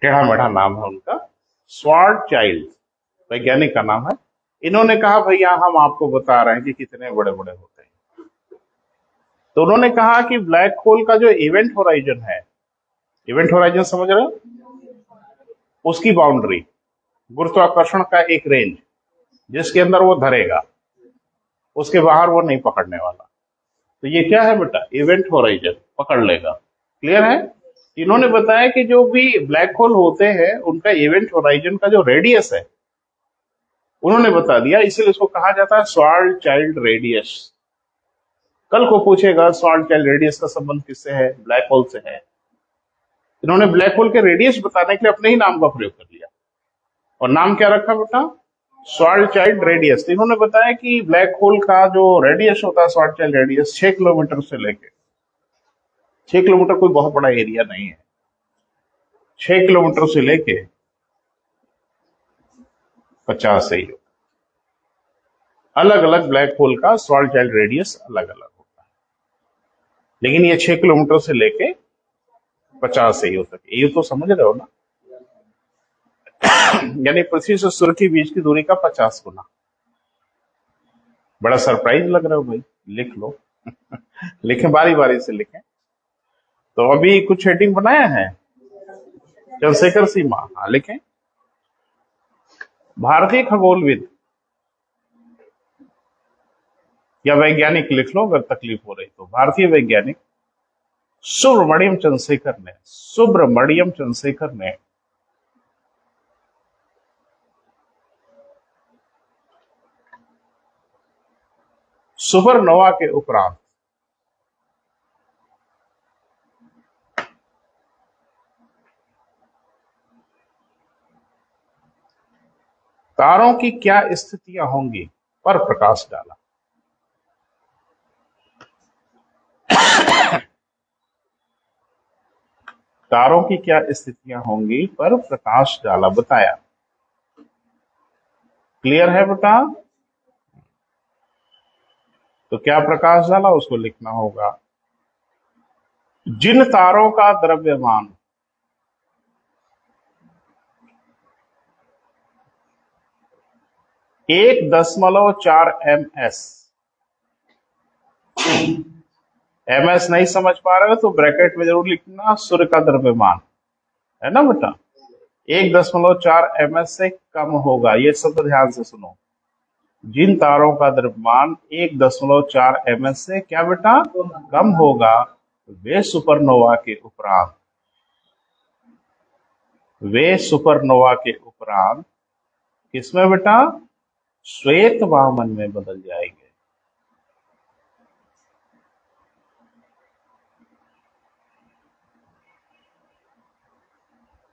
टेढ़ा मेढ़ा नाम है उनका, स्वार्ड चाइल्ड वैज्ञानिक का नाम है। इन्होंने कहा भैया हम आपको बता रहे हैं कि कितने बड़े बड़े होते हैं। तो उन्होंने कहा कि ब्लैक होल का जो इवेंट होराइजन है, इवेंट होराइजन समझ रहे हो, उसकी बाउंड्री, गुरुत्वाकर्षण का एक रेंज जिसके अंदर वो धरेगा, उसके बाहर वो नहीं पकड़ने वाला। तो ये क्या है बेटा, इवेंट होराइजन, पकड़ लेगा। क्लियर है। इन्होंने बताया कि जो भी ब्लैक होल होते हैं उनका इवेंट होराइजन का जो रेडियस है उन्होंने बता दिया, इसीलिए उसको कहा जाता है स्वार्ड चाइल्ड रेडियस। कल को पूछेगा स्वार्ड चाइल्ड रेडियस का संबंध किससे है, ब्लैक होल से है। इन्होंने ब्लैक होल के रेडियस बताने के लिए अपने ही नाम का प्रयोग कर लिया, और नाम क्या रखा बेटा, स्वार्ड चाइल्ड रेडियस। इन्होंने बताया कि ब्लैक होल का जो रेडियस होता है, स्वार्ड चाइल्ड रेडियस, 6 किलोमीटर से लेके, 6 किलोमीटर कोई बहुत बड़ा एरिया नहीं है, 6 किलोमीटर से लेके 50 से ही होता है। अलग अलग ब्लैक होल का स्वार्ड चाइल्ड रेडियस अलग अलग होता है, लेकिन ये 6 किलोमीटर से लेके 50 से ही होता है। ये तो समझ रहे हो ना, यानी पृथ्वी से सूर्य के बीच की दूरी का 50 गुना। बड़ा सरप्राइज लग रहा है भाई, लिख लो। लिखें, बारी बारी से लिखें। तो अभी कुछ हेडिंग बनाया है, चंद्रशेखर सीमा, हाँ लिखें। भारतीय खगोलविद या वैज्ञानिक लिख लो अगर तकलीफ हो रही तो। भारतीय वैज्ञानिक सुब्रमण्यम चंद्रशेखर ने सुपरनोवा के उपरांत तारों की क्या स्थितियां होंगी पर प्रकाश डाला। तारों की क्या स्थितियां होंगी पर प्रकाश डाला, बताया। क्लियर है बेटा। तो क्या प्रकाश डाला, उसको लिखना होगा। जिन तारों का द्रव्यमान 1.4 ms, ms नहीं समझ पा रहे हो तो ब्रैकेट में जरूर लिखना, सूर्य का द्रव्यमान है ना बेटा, 1.4 ms से कम होगा। ये सब ध्यान से सुनो। जिन तारों का द्रव्यमान 1.4 ms से क्या बेटा कम होगा, वे सुपरनोवा के उपरांत किसमें बेटा, श्वेत वामन में बदल जाएंगे।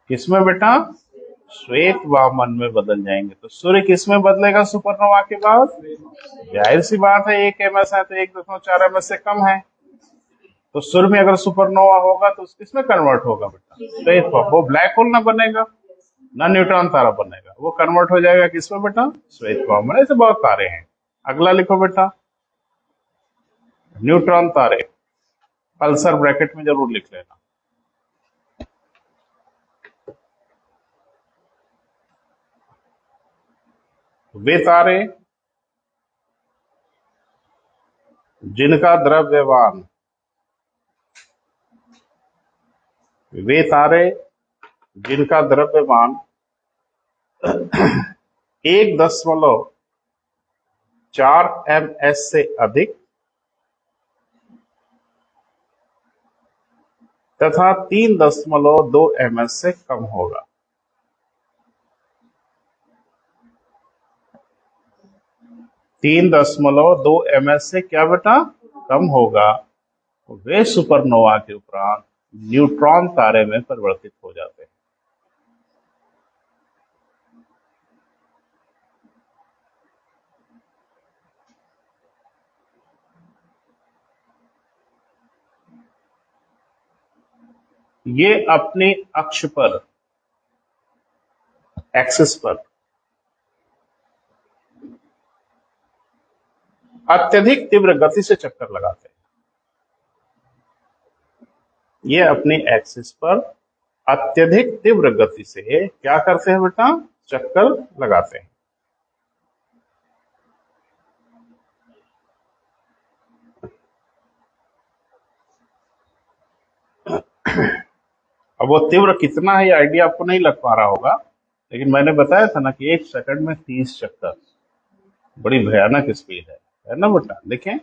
किसमें बेटा, श्वेत वामन में बदल जाएंगे। तो सूर्य किसमें बदलेगा सुपरनोवा के बाद, जाहिर सी बात है 1 ms है तो 1.4 ms से कम है। तो सूर्य में अगर सुपरनोवा होगा तो किसमें कन्वर्ट होगा बेटा, श्वेत वामन। वो ब्लैक होल ना बनेगा, ना न्यूट्रॉन तारा बनेगा, वो कन्वर्ट हो जाएगा किसमें बेटा, श्वेत वामन। ऐसे बहुत तारे हैं। अगला लिखो बेटा, न्यूट्रॉन तारे, पल्सर ब्रैकेट में जरूर लिख लेना। वे तारे जिनका द्रव्यमान 1.4 ms से अधिक तथा 3.2 ms से कम होगा। 3.2 ms से क्या बेटा कम होगा, वे सुपरनोवा के उपरांत न्यूट्रॉन तारे में परिवर्तित हो जाते हैं। ये अपने अक्ष पर, एक्सिस पर अत्यधिक तीव्र गति से चक्कर लगाते हैं। ये अपने एक्सिस पर अत्यधिक तीव्र गति से क्या करते हैं बेटा, चक्कर लगाते हैं। अब वो तीव्र कितना है ये आइडिया आपको नहीं लग पा रहा होगा, लेकिन मैंने बताया था ना कि 1 सेकंड में 30 चक्कर, बड़ी भयानक स्पीड है ना बेटा। देखें,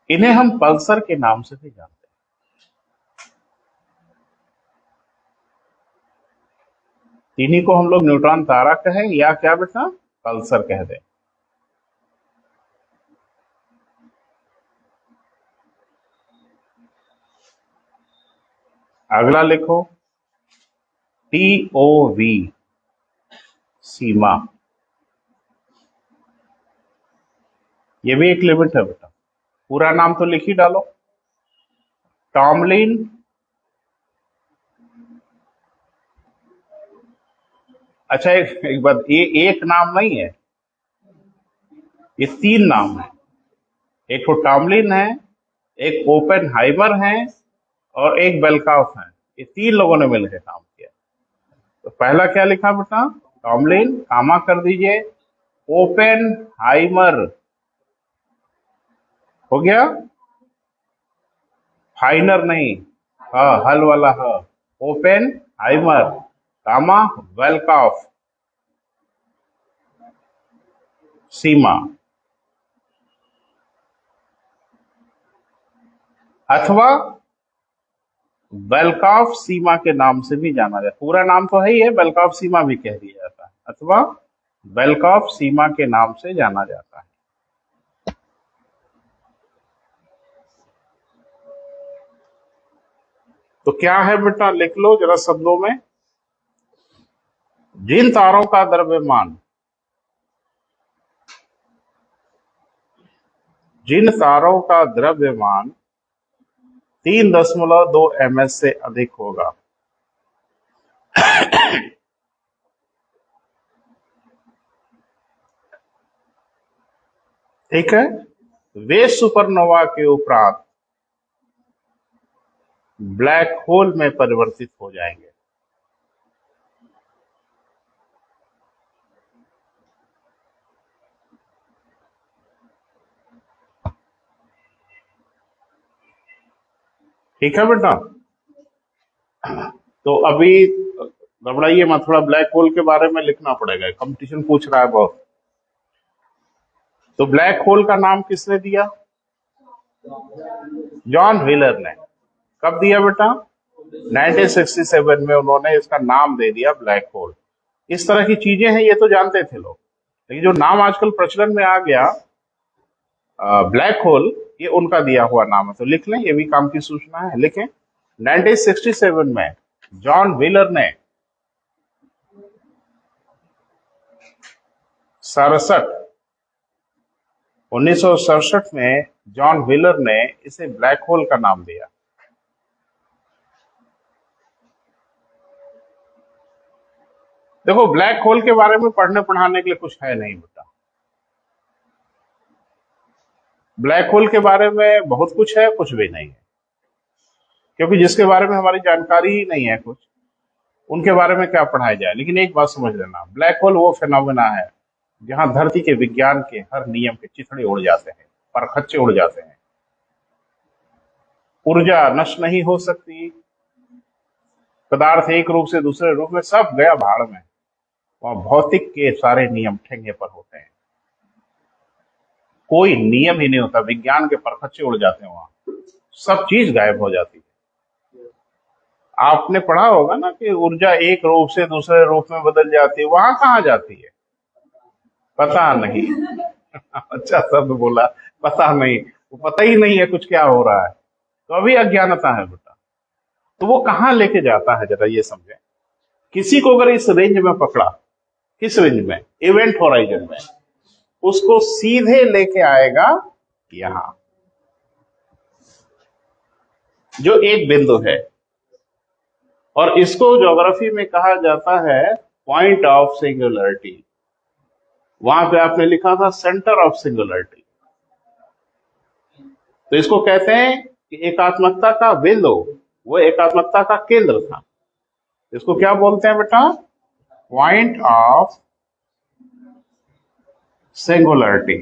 इन्हें हम पल्सर के नाम से भी जानते हैं। इन्हीं को हम लोग न्यूट्रॉन तारा कहें या क्या बेटा, पल्सर कह दें। अगला लिखो, TOV, सीमा। ये भी एक लिमिट है बेटा। पूरा नाम तो लिख ही डालो, टॉमलिन अच्छा एक बात, ये एक नाम नहीं है, ये 3 नाम है। एक तो टॉमलिन है, एक ओपेनहाइमर है और एक बेलकाफ है। ये 3 लोगों ने मिलकर काम किया। तो पहला क्या लिखा बेटा, टॉमलिन, कामा कर दीजिए, ओपेनहाइमर हो गया, फाइनर नहीं, हाँ हल वाला हाँ, ओपेनहाइमर, कामा, वेलकॉफ, सीमा, अथवा बेलकॉफ सीमा के नाम से भी जाना जाता है। पूरा नाम तो है ही है, बेलकॉफ सीमा भी कह दिया जाता है, अथवा बेलकॉफ सीमा के नाम से जाना जाता है। तो क्या है बेटा, लिख लो जरा शब्दों में। जिन तारों का द्रव्यमान, जिन तारों का द्रव्यमान 3.2 ms से अधिक होगा, ठीक है, वे सुपरनोवा के उपरांत ब्लैक होल में परिवर्तित हो जाएंगे। ठीक है बेटा। तो अभी घबराइए मत, थोड़ा ब्लैक होल के बारे में लिखना पड़ेगा, कंपटीशन पूछ रहा है बहुत। तो ब्लैक होल का नाम किसने दिया, जॉन व्हीलर ने। कब दिया बेटा, 1967 में उन्होंने इसका नाम दे दिया ब्लैक होल। इस तरह की चीजें हैं, ये तो जानते थे लोग, लेकिन जो नाम आजकल प्रचलन में आ गया ब्लैक होल, ये उनका दिया हुआ नाम है। तो लिख लें, ये भी काम की सूचना है, लिखें। 1967 में जॉन व्हीलर ने 1967 में जॉन व्हीलर ने इसे ब्लैक होल का नाम दिया। देखो, ब्लैक होल के बारे में पढ़ने पढ़ाने के लिए कुछ है नहीं बेटा। ब्लैक होल के बारे में बहुत कुछ है, कुछ भी नहीं है, क्योंकि जिसके बारे में हमारी जानकारी ही नहीं है कुछ, उनके बारे में क्या पढ़ाया जाए। लेकिन एक बात समझ लेना, ब्लैक होल वो फिनोमेना है जहां धरती के विज्ञान के हर नियम के चिथड़े उड़ जाते हैं, परखच्चे उड़ जाते हैं। ऊर्जा नष्ट नहीं हो सकती, पदार्थ एक रूप से दूसरे रूप में सब गया भाड़ में। वहां भौतिक के सारे नियम ठेंगे पर होते हैं, कोई नियम ही नहीं होता, विज्ञान के परखच्चे उड़ जाते हैं, वहां सब चीज गायब हो जाती है। आपने पढ़ा होगा ना कि ऊर्जा एक रूप से दूसरे रूप में बदल जाती है, वहां कहाँ जाती है पता नहीं। अच्छा शब्द बोला, पता नहीं, वो पता ही नहीं है कुछ क्या हो रहा है, तो अभी अज्ञानता है बेटा। तो वो कहाँ लेके जाता है जरा ये समझें। किसी को अगर इस रेंज में पकड़ा, किस रेंज में, इवेंट होराइजन में, उसको सीधे लेके आएगा यहां, जो एक बिंदु है, और इसको ज्योग्राफी में कहा जाता है पॉइंट ऑफ सिंगुलरिटी। वहां पे आपने लिखा था सेंटर ऑफ सिंगुलरिटी। तो इसको कहते हैं कि एकात्मकता का बिंदु, वो एकात्मकता का केंद्र था। इसको क्या बोलते हैं बेटा? Point of singularity.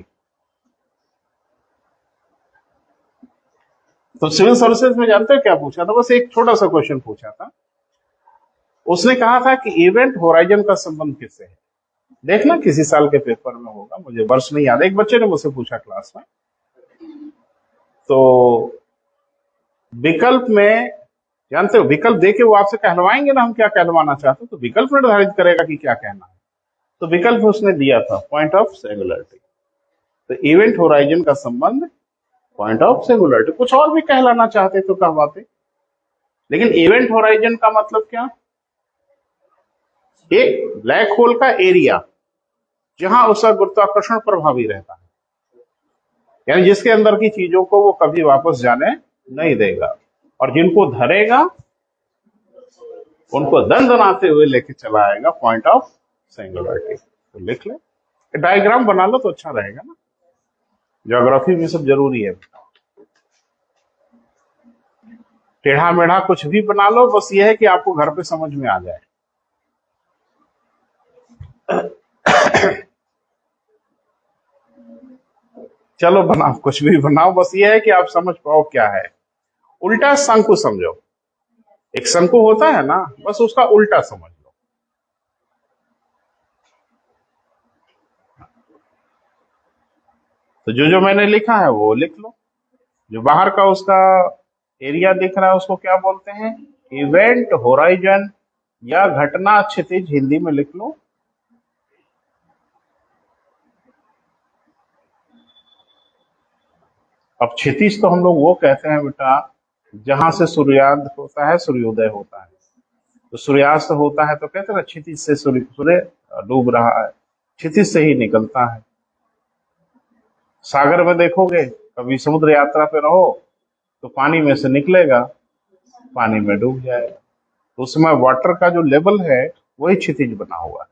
तो सिविल सर्विसेज में जानते हो क्या पूछा था? बस एक छोटा सा क्वेश्चन पूछा था। उसने कहा था कि इवेंट होराइजन का संबंध किससे है? देखना किसी साल के पेपर में होगा, मुझे वर्ष नहीं याद। एक बच्चे ने मुझसे पूछा क्लास में। तो विकल्प में, जानते हो विकल्प देके वो आपसे कहलवाएंगे ना हम क्या कहलवाना चाहते हैं, तो विकल्प निर्धारित करेगा कि क्या कहना है। तो विकल्प उसने दिया था पॉइंट ऑफ सिंगुलरिटी। तो इवेंट होराइजन का संबंध पॉइंट ऑफ सिंगुलरिटी। कुछ और भी कहलाना चाहते तो कहवाते, लेकिन इवेंट होराइजन का मतलब क्या? एक ब्लैक होल का एरिया जहां उसका गुरुत्वाकर्षण प्रभावी रहता है, यानी जिसके अंदर की चीजों को वो कभी वापस जाने नहीं देगा, और जिनको धरेगा उनको दंदनाते हुए लेके चला आएगा, पॉइंट ऑफ सिंगुलरिटी। तो लिख ले, डायग्राम बना लो तो अच्छा रहेगा ना। ज्योग्राफी में सब जरूरी है। टेढ़ा मेढ़ा कुछ भी बना लो, बस ये है कि आपको घर पे समझ में आ जाए। चलो बनाओ, कुछ भी बनाओ, बस ये है कि आप समझ पाओ क्या है। उल्टा शंकु समझो। एक शंकु होता है ना, बस उसका उल्टा समझ लो। तो जो जो मैंने लिखा है वो लिख लो। जो बाहर का उसका एरिया दिख रहा है उसको क्या बोलते हैं? इवेंट होराइजन या घटना क्षितिज, हिंदी में लिख लो। अब क्षितिज तो हम लोग वो कहते हैं बेटा जहां से सूर्यास्त होता है, सूर्योदय होता है। तो सूर्यास्त होता है तो कहते हैं ना क्षितिज से सूर्य डूब रहा है, क्षितिज से ही निकलता है। सागर में देखोगे, कभी समुद्र यात्रा पे रहो तो पानी में से निकलेगा, पानी में डूब जाएगा। तो उस समय वाटर का जो लेवल है वही क्षितिज बना हुआ है,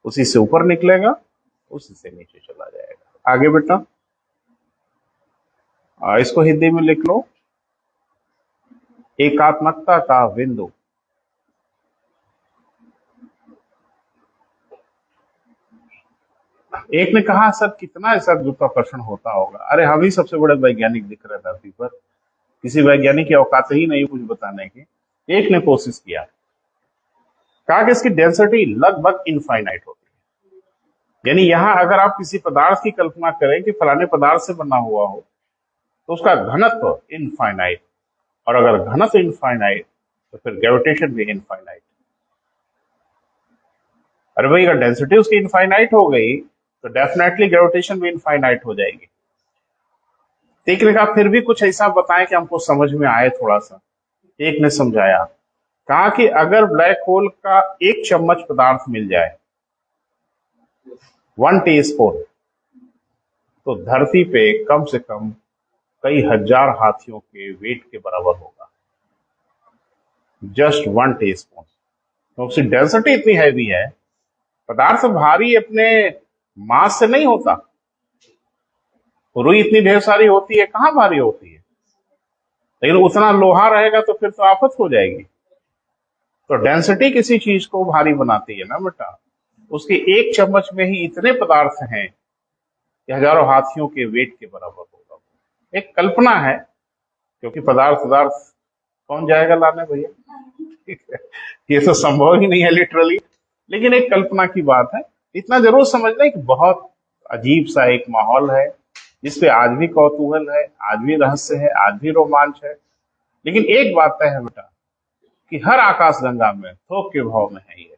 उसी से ऊपर निकलेगा, उसी से नीचे चला जाएगा। आगे बेटा, इसको हिंदी में लिख लो, एकात्मकता का बिंदु। एक ने कहा सर कितना ऐसा गुरुत्वाकर्षण होता होगा? अरे हम ही सबसे बड़े वैज्ञानिक दिख रहे धरती पर, किसी वैज्ञानिक की औकात ही नहीं कुछ बताने की। एक ने कोशिश किया, कहा कि इसकी डेंसिटी लगभग इनफाइनाइट होती है। यानी यहां अगर आप किसी पदार्थ की कल्पना करें कि फलाने पदार्थ से बना हुआ हो तो उसका घनत्व इनफाइनाइट, और अगर घनत्व इनफाइनाइट तो फिर ग्रेविटेशन भी इनफाइनाइट। अरे भाई अगर डेंसिटी उसकी इनफाइनाइट हो गई तो डेफिनेटली ग्रेविटेशन भी इनफाइनाइट हो जाएगी। एक ने कहा फिर भी कुछ ऐसा बताएं कि हमको समझ में आए थोड़ा सा। एक ने समझाया, कहा कि अगर ब्लैक होल का एक चम्मच पदार्थ मिल जाए, 1 टीस्पून, तो धरती पे कम से कम कई हजार हाथियों के वेट के बराबर होगा। Just 1 teaspoon. तो उसकी डेंसिटी इतनी हैवी है, पदार्थ भारी अपने मास से नहीं होता। रुई इतनी ढेर सारी होती है, कहां भारी होती है, लेकिन उतना लोहा रहेगा तो फिर तो आफत हो जाएगी। तो डेंसिटी किसी चीज को भारी बनाती है ना बेटा। उसके एक चम्मच में ही इतने पदार्थ हैं कि हजारों हाथियों के वेट के बराबर होगा। एक कल्पना है, क्योंकि पदार्थ पदार्थ कौन जाएगा लाने भैया। ये तो संभव ही नहीं है लिटरली, लेकिन एक कल्पना की बात है। इतना जरूर समझ लें कि बहुत अजीब सा एक माहौल है जिसपे आज भी कौतूहल है, आज भी रहस्य है, आज भी रोमांच है। लेकिन एक बात तय है बेटा कि हर आकाशगंगा में थोक के भाव में है ये,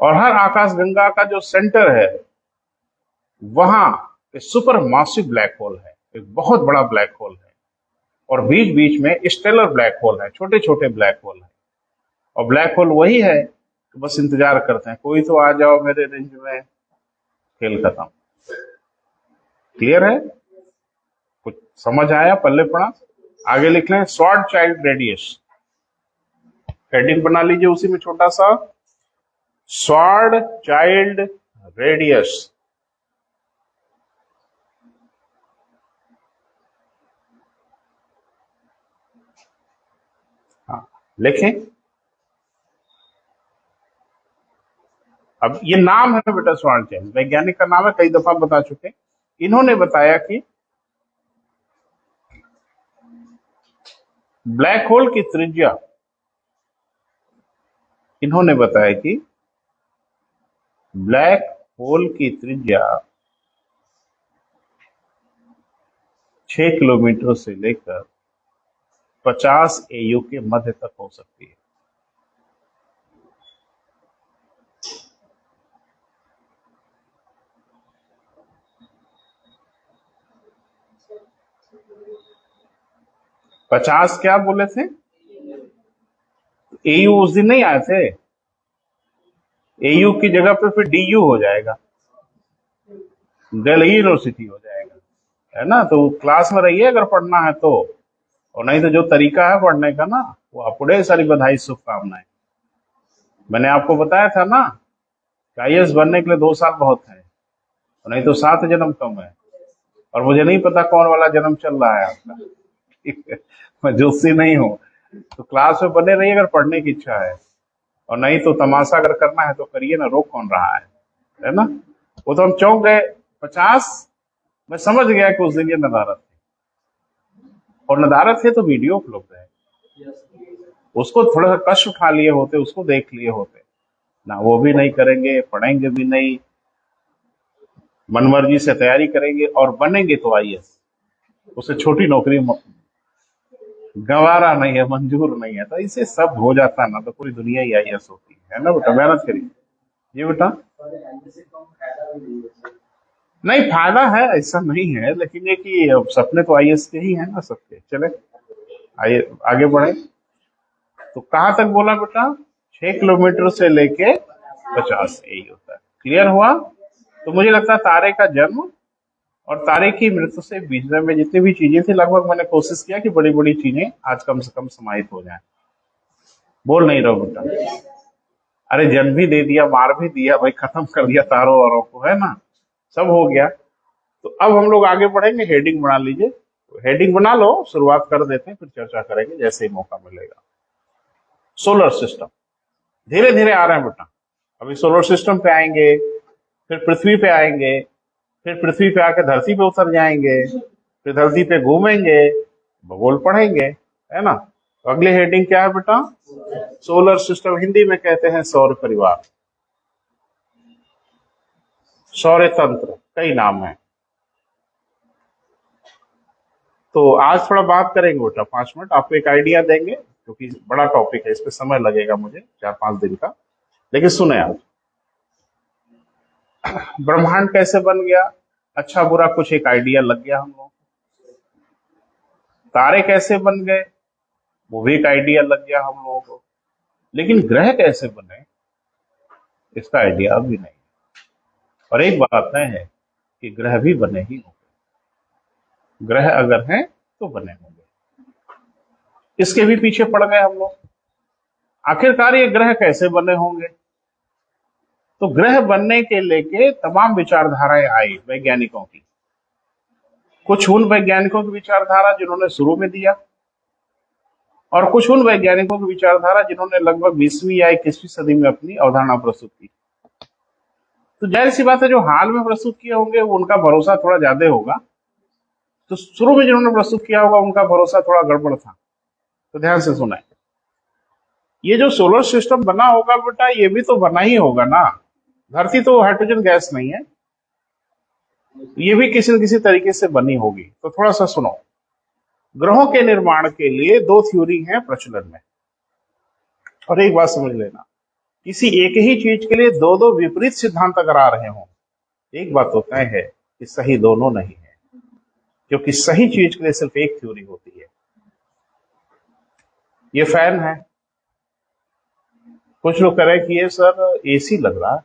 और हर आकाशगंगा का जो सेंटर है वहां एक सुपर मासिव ब्लैक होल है, एक बहुत बड़ा ब्लैक होल है, और बीच बीच में स्टेलर ब्लैक होल है, छोटे छोटे ब्लैक होल है। और ब्लैक होल वही है कि बस इंतजार करते हैं कोई तो आ जाओ मेरे रेंज में, खेल खत्म। क्लियर है? कुछ समझ आया? पल्ले पड़ा? आगे लिख लें, स्वॉर्ड चाइल्ड रेडियस। हेडिंग बना लीजिए उसी में छोटा सा, स्वॉर्ड चाइल्ड रेडियस। लिखें। अब ये नाम है बेटा श्वार्ज़चिल्ड, वैज्ञानिक का नाम है, कई दफा बता चुके। इन्होंने बताया कि ब्लैक होल की त्रिज्या, इन्होंने बताया कि ब्लैक होल की त्रिज्या 6 किलोमीटर से लेकर 50 AU के मध्य तक हो सकती है। पचास क्या बोले थे? AU उस दिन नहीं आए थे, AU की जगह पे फिर DU हो जाएगा, दिल्ली यूनिवर्सिटी हो जाएगा, है ना। तो क्लास में रहिए अगर पढ़ना है तो, और नहीं तो जो तरीका है पढ़ने का ना, वो आपको सारी बधाई शुभकामनाएं। मैंने आपको बताया था ना कि IAS बनने के लिए 2 साल बहुत है, और नहीं तो 7 जन्म कम है। और मुझे नहीं पता कौन वाला जन्म चल रहा है आपका मैं जोशी नहीं हूँ। तो क्लास में बने रहिए अगर पढ़ने की इच्छा है, और नहीं तो तमाशा अगर करना है तो करिए ना, रोक कौन रहा है ना। वो तो हम चौंक गए 50। मैं समझ गया कि उस दिन ये नदारत थी, और नदारत है तो वीडियो उपलब्ध है, उसको थोड़ा सा कष्ट उठा लिए होते, उसको देख लिए होते ना। वो भी नहीं करेंगे, पढ़ेंगे भी नहीं, मनमर्जी से तैयारी करेंगे और बनेंगे तो IAS, उससे छोटी नौकरी गंवारा नहीं है, मंजूर नहीं है। तो इसे सब हो जाता ना तो पूरी दुनिया ही IAS होती है ना बेटा। मेहनत करिए जी बेटा। नहीं फायदा है ऐसा नहीं है, लेकिन ये कि अब सपने तो IAS के ही है ना सबके। चले आइए आगे बढ़े। तो कहां तक बोला बेटा? 6 किलोमीटर से लेके 50 यही होता है। क्लियर हुआ? तो मुझे लगता है तारे का जन्म और तारे की मृत्यु से बीच में जितनी भी चीजें थी, लगभग मैंने कोशिश किया कि बड़ी बड़ी चीजें आज कम से कम समाहित हो जाएं। बोल नहीं रहो बेटा। अरे जन्म भी दे दिया, मार भी दिया भाई, खत्म कर दिया तारों वारों को, है ना, सब हो गया। तो अब हम लोग आगे बढ़ेंगे। हेडिंग बना लीजिए, तो हेडिंग बना लो, शुरुआत कर देते हैं, फिर चर्चा करेंगे जैसे ही मौका मिलेगा। सोलर सिस्टम धीरे धीरे आ रहे हैं बेटा। अभी सोलर सिस्टम पे आएंगे, फिर पृथ्वी पे आएंगे, फिर पृथ्वी पे आके धरती पे उतर जाएंगे, फिर धरती पे घूमेंगे, भूगोल पढ़ेंगे, है ना। तो अगली हेडिंग क्या है बेटा? सोलर सिस्टम, हिंदी में कहते हैं सौर परिवार, सौर तंत्र, कई नाम है। तो आज थोड़ा बात करेंगे बेटा, 5 मिनट आपको एक आइडिया देंगे, क्योंकि बड़ा टॉपिक है, इस पे समय लगेगा मुझे 4-5 दिन का। लेकिन सुने आप, ब्रह्मांड कैसे बन गया, अच्छा बुरा कुछ एक आइडिया लग गया हम लोगों को। तारे कैसे बन गए, वो भी एक आइडिया लग गया हम लोगों को। लेकिन ग्रह कैसे बने, इसका आइडिया अभी नहीं। और एक बात तय है कि ग्रह भी बने ही होंगे, ग्रह अगर हैं तो बने होंगे। इसके भी पीछे पड़ गए हम लोग। आखिरकार ये ग्रह कैसे बने होंगे? तो ग्रह बनने के लेके तमाम विचारधाराएं आई वैज्ञानिकों की। कुछ उन वैज्ञानिकों की विचारधारा जिन्होंने शुरू में दिया, और कुछ उन वैज्ञानिकों की विचारधारा जिन्होंने लगभग 20वीं या 21वीं सदी में अपनी अवधारणा प्रस्तुत की। तो जाहिर सी बात है, जो हाल में प्रस्तुत किए होंगे उनका भरोसा थोड़ा ज्यादा होगा। तो शुरू में जिन्होंने प्रस्तुत किया होगा उनका भरोसा थोड़ा गड़बड़ था। तो ध्यान से सुना, ये जो सोलर सिस्टम बना होगा बेटा, ये भी तो बना ही होगा ना। धरती तो हाइड्रोजन गैस नहीं है, ये भी किसी न किसी तरीके से बनी होगी। तो थोड़ा सा सुनो। ग्रहों के निर्माण के लिए 2 थ्योरी हैं प्रचलन में, और एक बात समझ लेना, किसी एक ही चीज के लिए दो विपरीत सिद्धांत अगर आ रहे हो, एक बात तो तय है कि सही दोनों नहीं है, क्योंकि सही चीज के लिए सिर्फ एक थ्योरी होती है। ये फैन है, कुछ लोग कह रहे हैं कि ये सर AC लग रहा है,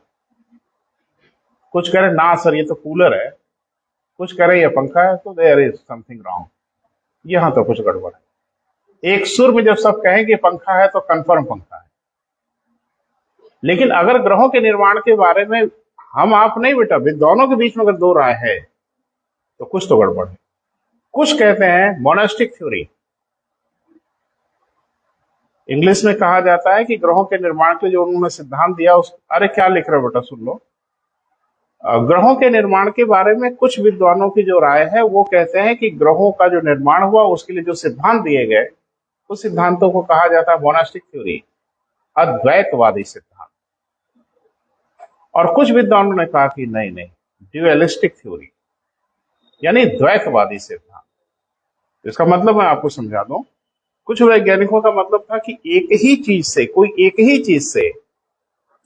कुछ कह रहे ना सर ये तो कूलर है, कुछ कह रहे ये पंखा है। तो देयर इज समथिंग रॉन्ग, यहां तो कुछ गड़बड़ है। एक सुर में जब सब कहें कि पंखा है तो कंफर्म पंखा है। लेकिन अगर ग्रहों के निर्माण के बारे में हम आप नहीं बेटा, विद्वानों के बीच में अगर 2 राय है तो कुछ तो गड़बड़ है। कुछ कहते हैं मोनास्टिक थ्योरी, इंग्लिश में कहा जाता है कि ग्रहों के निर्माण के जो उन्होंने सिद्धांत दिया उस, अरे क्या लिख रहे हो बेटा, सुन लो। ग्रहों के निर्माण के बारे में कुछ विद्वानों की जो राय है वो कहते हैं कि ग्रहों का जो निर्माण हुआ उसके लिए जो सिद्धांत दिए गए उस सिद्धांतों को कहा जाता है मोनास्टिक थ्योरी, अद्वैतवादी सिद्धांत। और कुछ विद्वानों ने कहा कि नहीं नहीं, ड्यूअलिस्टिक थ्योरी, यानी द्वैतवादी सिद्धांत। इसका मतलब मैं आपको समझा दूं, कुछ वैज्ञानिकों का मतलब था कि एक ही चीज से, कोई एक ही चीज से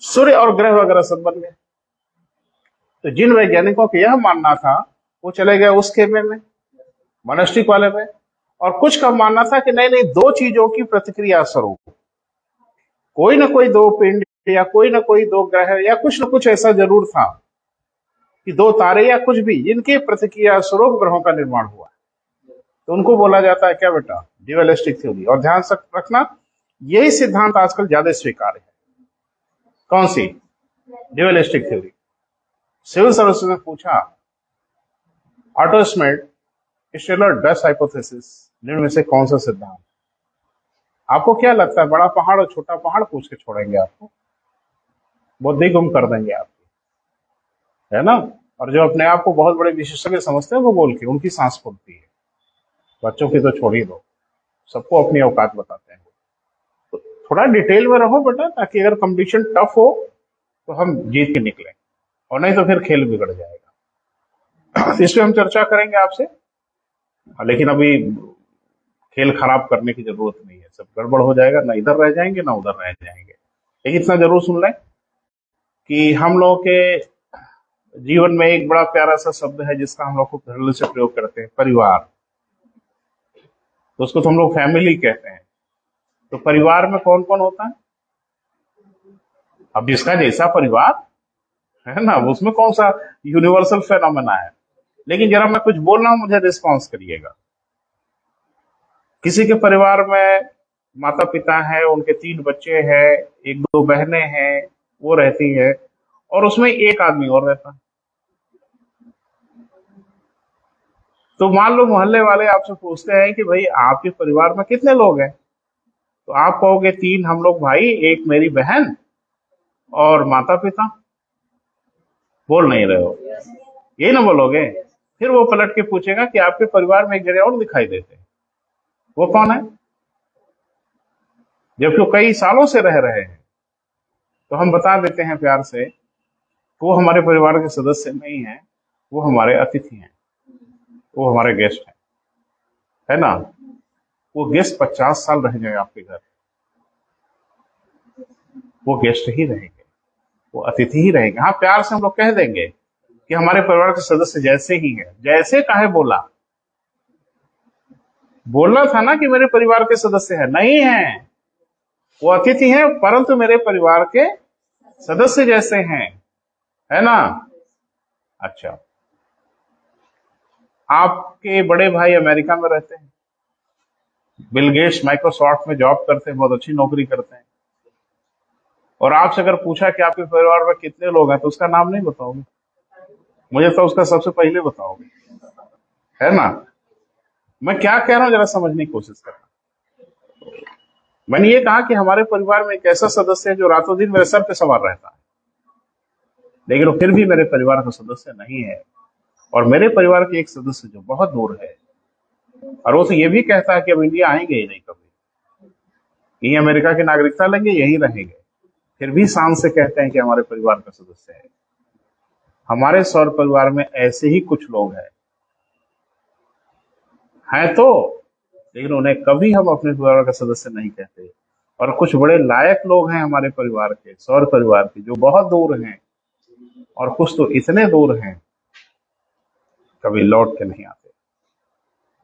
सूर्य और ग्रह वगैरह सब बन गए। तो जिन वैज्ञानिकों को यह मानना था वो चले गए उस खेमे में, मोनास्टिक वाले में। और कुछ का मानना था कि नहीं नहीं, दो चीजों की प्रतिक्रिया स्वरूप, कोई ना कोई दो पिंड या कोई ना कोई दो ग्रह या कुछ ना कुछ ऐसा जरूर था कि दो तारे या कुछ भी, जिनके प्रतिक्रिया स्वरूप ग्रहों का निर्माण हुआ। तो उनको बोला जाता है क्या बेटा, ड्यूअलिस्टिक थ्योरी। और ध्यान से रखना, यही सिद्धांत आजकल ज्यादा स्वीकार्य है। कौन सी? Dualistic theory. सिविल सर्विसेज ने पूछा Otto Schmidt stellar dust hypothesis निम्न में से कौन सा सिद्धांत? आपको क्या लगता है, बड़ा पहाड़ और छोटा पहाड़ पूछ के छोड़ेंगे आपको, बुद्धि गुम कर देंगे आपकी, है ना। और जो अपने आप को बहुत बड़े विशेषज्ञ समझते हैं वो बोल के उनकी सांस फूलती है। बच्चों की तो छोड़ ही दो, सबको अपनी औकात बताते हैं। तो थोड़ा डिटेल में रहो बेटा, ताकि अगर कंपटीशन टफ हो तो हम जीत के निकलें, और नहीं तो फिर खेल बिगड़ जाएगा। इस पे हम चर्चा करेंगे आपसे, लेकिन अभी खेल खराब करने की जरूरत नहीं है, सब गड़बड़ हो जाएगा, ना इधर रह जाएंगे ना उधर रह जाएंगे। लेकिन इतना जरूर सुन लें कि हम लोगों के जीवन में एक बड़ा प्यारा सा शब्द है जिसका हम लोग खूब धड़ल्ले से प्रयोग करते हैं, परिवार। तो उसको तो हम लोग फैमिली कहते हैं। तो परिवार में कौन कौन होता है? अब जिसका जैसा परिवार है ना, उसमें कौन सा यूनिवर्सल फेनोमेना है। लेकिन जरा मैं कुछ बोल रहा हूं, मुझे रिस्पॉन्स करिएगा। किसी के परिवार में माता पिता है, उनके 3 बच्चे हैं, 1-2 बहनें हैं, वो रहती है, और उसमें एक आदमी और रहता है। तो मान लो मोहल्ले वाले आपसे पूछते हैं कि भाई आपके परिवार में कितने लोग हैं? तो आप कहोगे 3 हम लोग भाई, 1 मेरी बहन और माता पिता। बोल नहीं रहे हो, यही ना बोलोगे? फिर वो पलट के पूछेगा कि आपके परिवार में एक जगह और दिखाई देते हैं, वो कौन है? जब वो कई सालों से रह रहे हैं तो हम बता देते हैं प्यार से, वो हमारे परिवार के सदस्य नहीं है, वो हमारे अतिथि हैं, वो हमारे गेस्ट हैं, है ना। वो गेस्ट 50 साल रह जाए आपके घर, वो गेस्ट ही रहेंगे, वो अतिथि ही रहेंगे। हाँ, प्यार से हम लोग कह देंगे कि हमारे परिवार के सदस्य जैसे ही है। जैसे काहे बोला? बोलना था ना कि मेरे परिवार के सदस्य है, नहीं है, वो अतिथि हैं परंतु मेरे परिवार के सदस्य जैसे हैं, है ना। अच्छा, आपके बड़े भाई अमेरिका में रहते हैं, बिल गेट्स माइक्रोसॉफ्ट में जॉब करते हैं, बहुत अच्छी नौकरी करते हैं, और आपसे अगर पूछा कि आपके परिवार में कितने लोग हैं तो उसका नाम नहीं बताओगे, मुझे तो उसका सबसे पहले बताओगे, है ना। मैं क्या कह रहा हूं जरा समझने की कोशिश करना। मैंने ये कहा कि हमारे परिवार में एक ऐसा सदस्य है जो रातों दिन मेरे सर पे सवार रहता है, लेकिन वो फिर भी मेरे परिवार का सदस्य नहीं है। और मेरे परिवार के एक सदस्य जो बहुत दूर है, और वो तो ये भी कहता है कि अब इंडिया आएंगे ही नहीं कभी, यही अमेरिका की नागरिकता लेंगे, यही रहेंगे, फिर भी शान से कहते हैं कि हमारे परिवार का सदस्य है। हमारे सौर परिवार में ऐसे ही कुछ लोग हैं तो, लेकिन उन्हें कभी हम अपने परिवार का सदस्य नहीं कहते। और कुछ बड़े लायक लोग हैं हमारे परिवार के, सौर परिवार के, जो बहुत दूर हैं, और कुछ तो इतने दूर हैं कभी लौट के नहीं आते,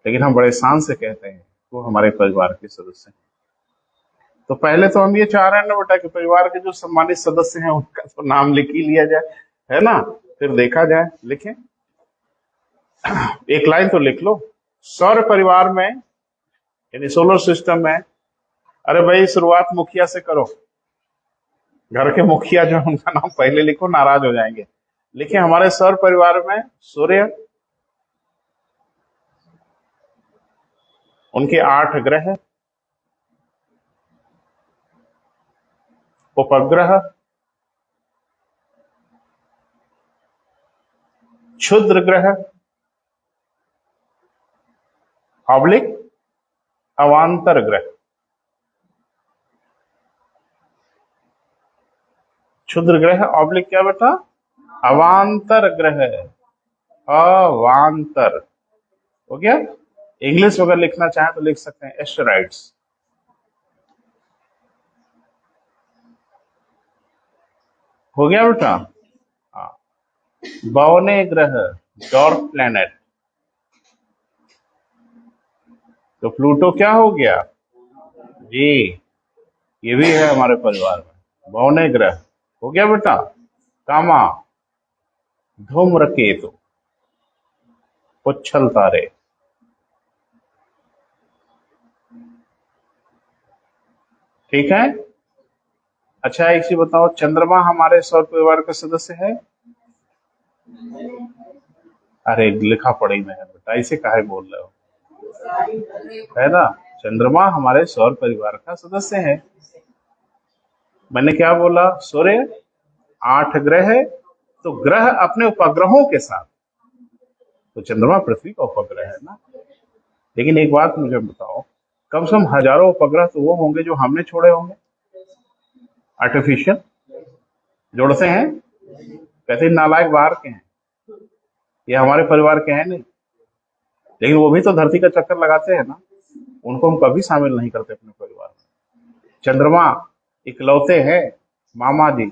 लेकिन हम बड़े शान से कहते हैं वो हमारे परिवार के सदस्य हैं। तो पहले तो हम ये चाह रहे हैं ना बेटा कि परिवार के जो सम्मानित सदस्य हैं उनका तो नाम लिख ही लिया जाए, है ना। फिर देखा जाए, लिखें, एक लाइन तो लिख लो। सौर परिवार में यानी सोलर सिस्टम में, अरे भाई शुरुआत मुखिया से करो, घर के मुखिया जो है उनका नाम पहले लिखो, नाराज हो जाएंगे। लिखे हमारे सौर परिवार में सूर्य, उनके 8 ग्रह, उपग्रह, क्षुद्र ग्रह, ऑब्लिक अवांतर ग्रह। क्षुद्र ग्रह ऑब्लिक क्या बेटा? अवांतर ग्रह, अवांतर। हो गया? इंग्लिश अगर लिखना चाहें तो लिख सकते हैं एस्टेरॉइड्स। हो गया बेटा? हाँ। बौने ग्रह, डॉर्फ प्लैनेट। तो प्लूटो क्या हो गया जी? ये भी है हमारे परिवार में, बौने ग्रह। हो गया बेटा? कामा, धूम्रकेतु, पुच्छल तारे। ठीक है? अच्छा एक चीज बताओ, चंद्रमा हमारे सौर परिवार का सदस्य है? अरे लिखा पढ़ी में है बेटा, इसे काहे बोल रहे हो? है ना, चंद्रमा हमारे सौर परिवार का सदस्य है। मैंने क्या बोला? सूर्य 8 ग्रह है, तो ग्रह अपने उपग्रहों के साथ, तो चंद्रमा पृथ्वी का उपग्रह है ना। लेकिन एक बात मुझे बताओ, कम से कम हजारों उपग्रह तो वो होंगे जो हमने छोड़े होंगे, आर्टिफिशियल। जोड़ते हैं, कहते हैं नालायक बाहर के हैं, ये हमारे परिवार के हैं नहीं। लेकिन वो भी तो धरती का चक्कर लगाते हैं ना, उनको हम कभी शामिल नहीं करते अपने परिवार में। चंद्रमा इकलौते हैं मामा जी,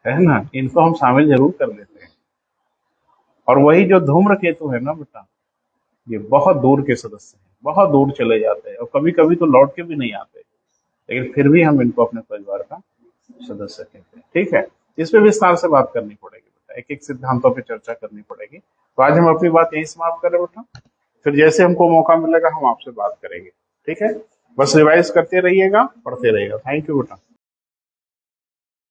है ना, इनको हम शामिल जरूर कर लेते हैं। और वही जो धूम्रकेतु है ना बेटा, ये बहुत दूर के सदस्य हैं, बहुत दूर चले जाते हैं और कभी कभी तो लौट के भी नहीं आते, लेकिन फिर भी हम इनको अपने परिवार का सदस्य कहते हैं। ठीक है? इस पे विस्तार से बात करनी पड़ेगी बेटा, एक एक सिद्धांतों पे चर्चा करनी पड़ेगी। तो आज हम अपनी बात यही समाप्त करें बेटा, फिर जैसे हमको मौका मिलेगा हम आपसे बात करेंगे। ठीक है? बस रिवाइज करते रहिएगा, पढ़ते रहिएगा। थैंक यू बेटा।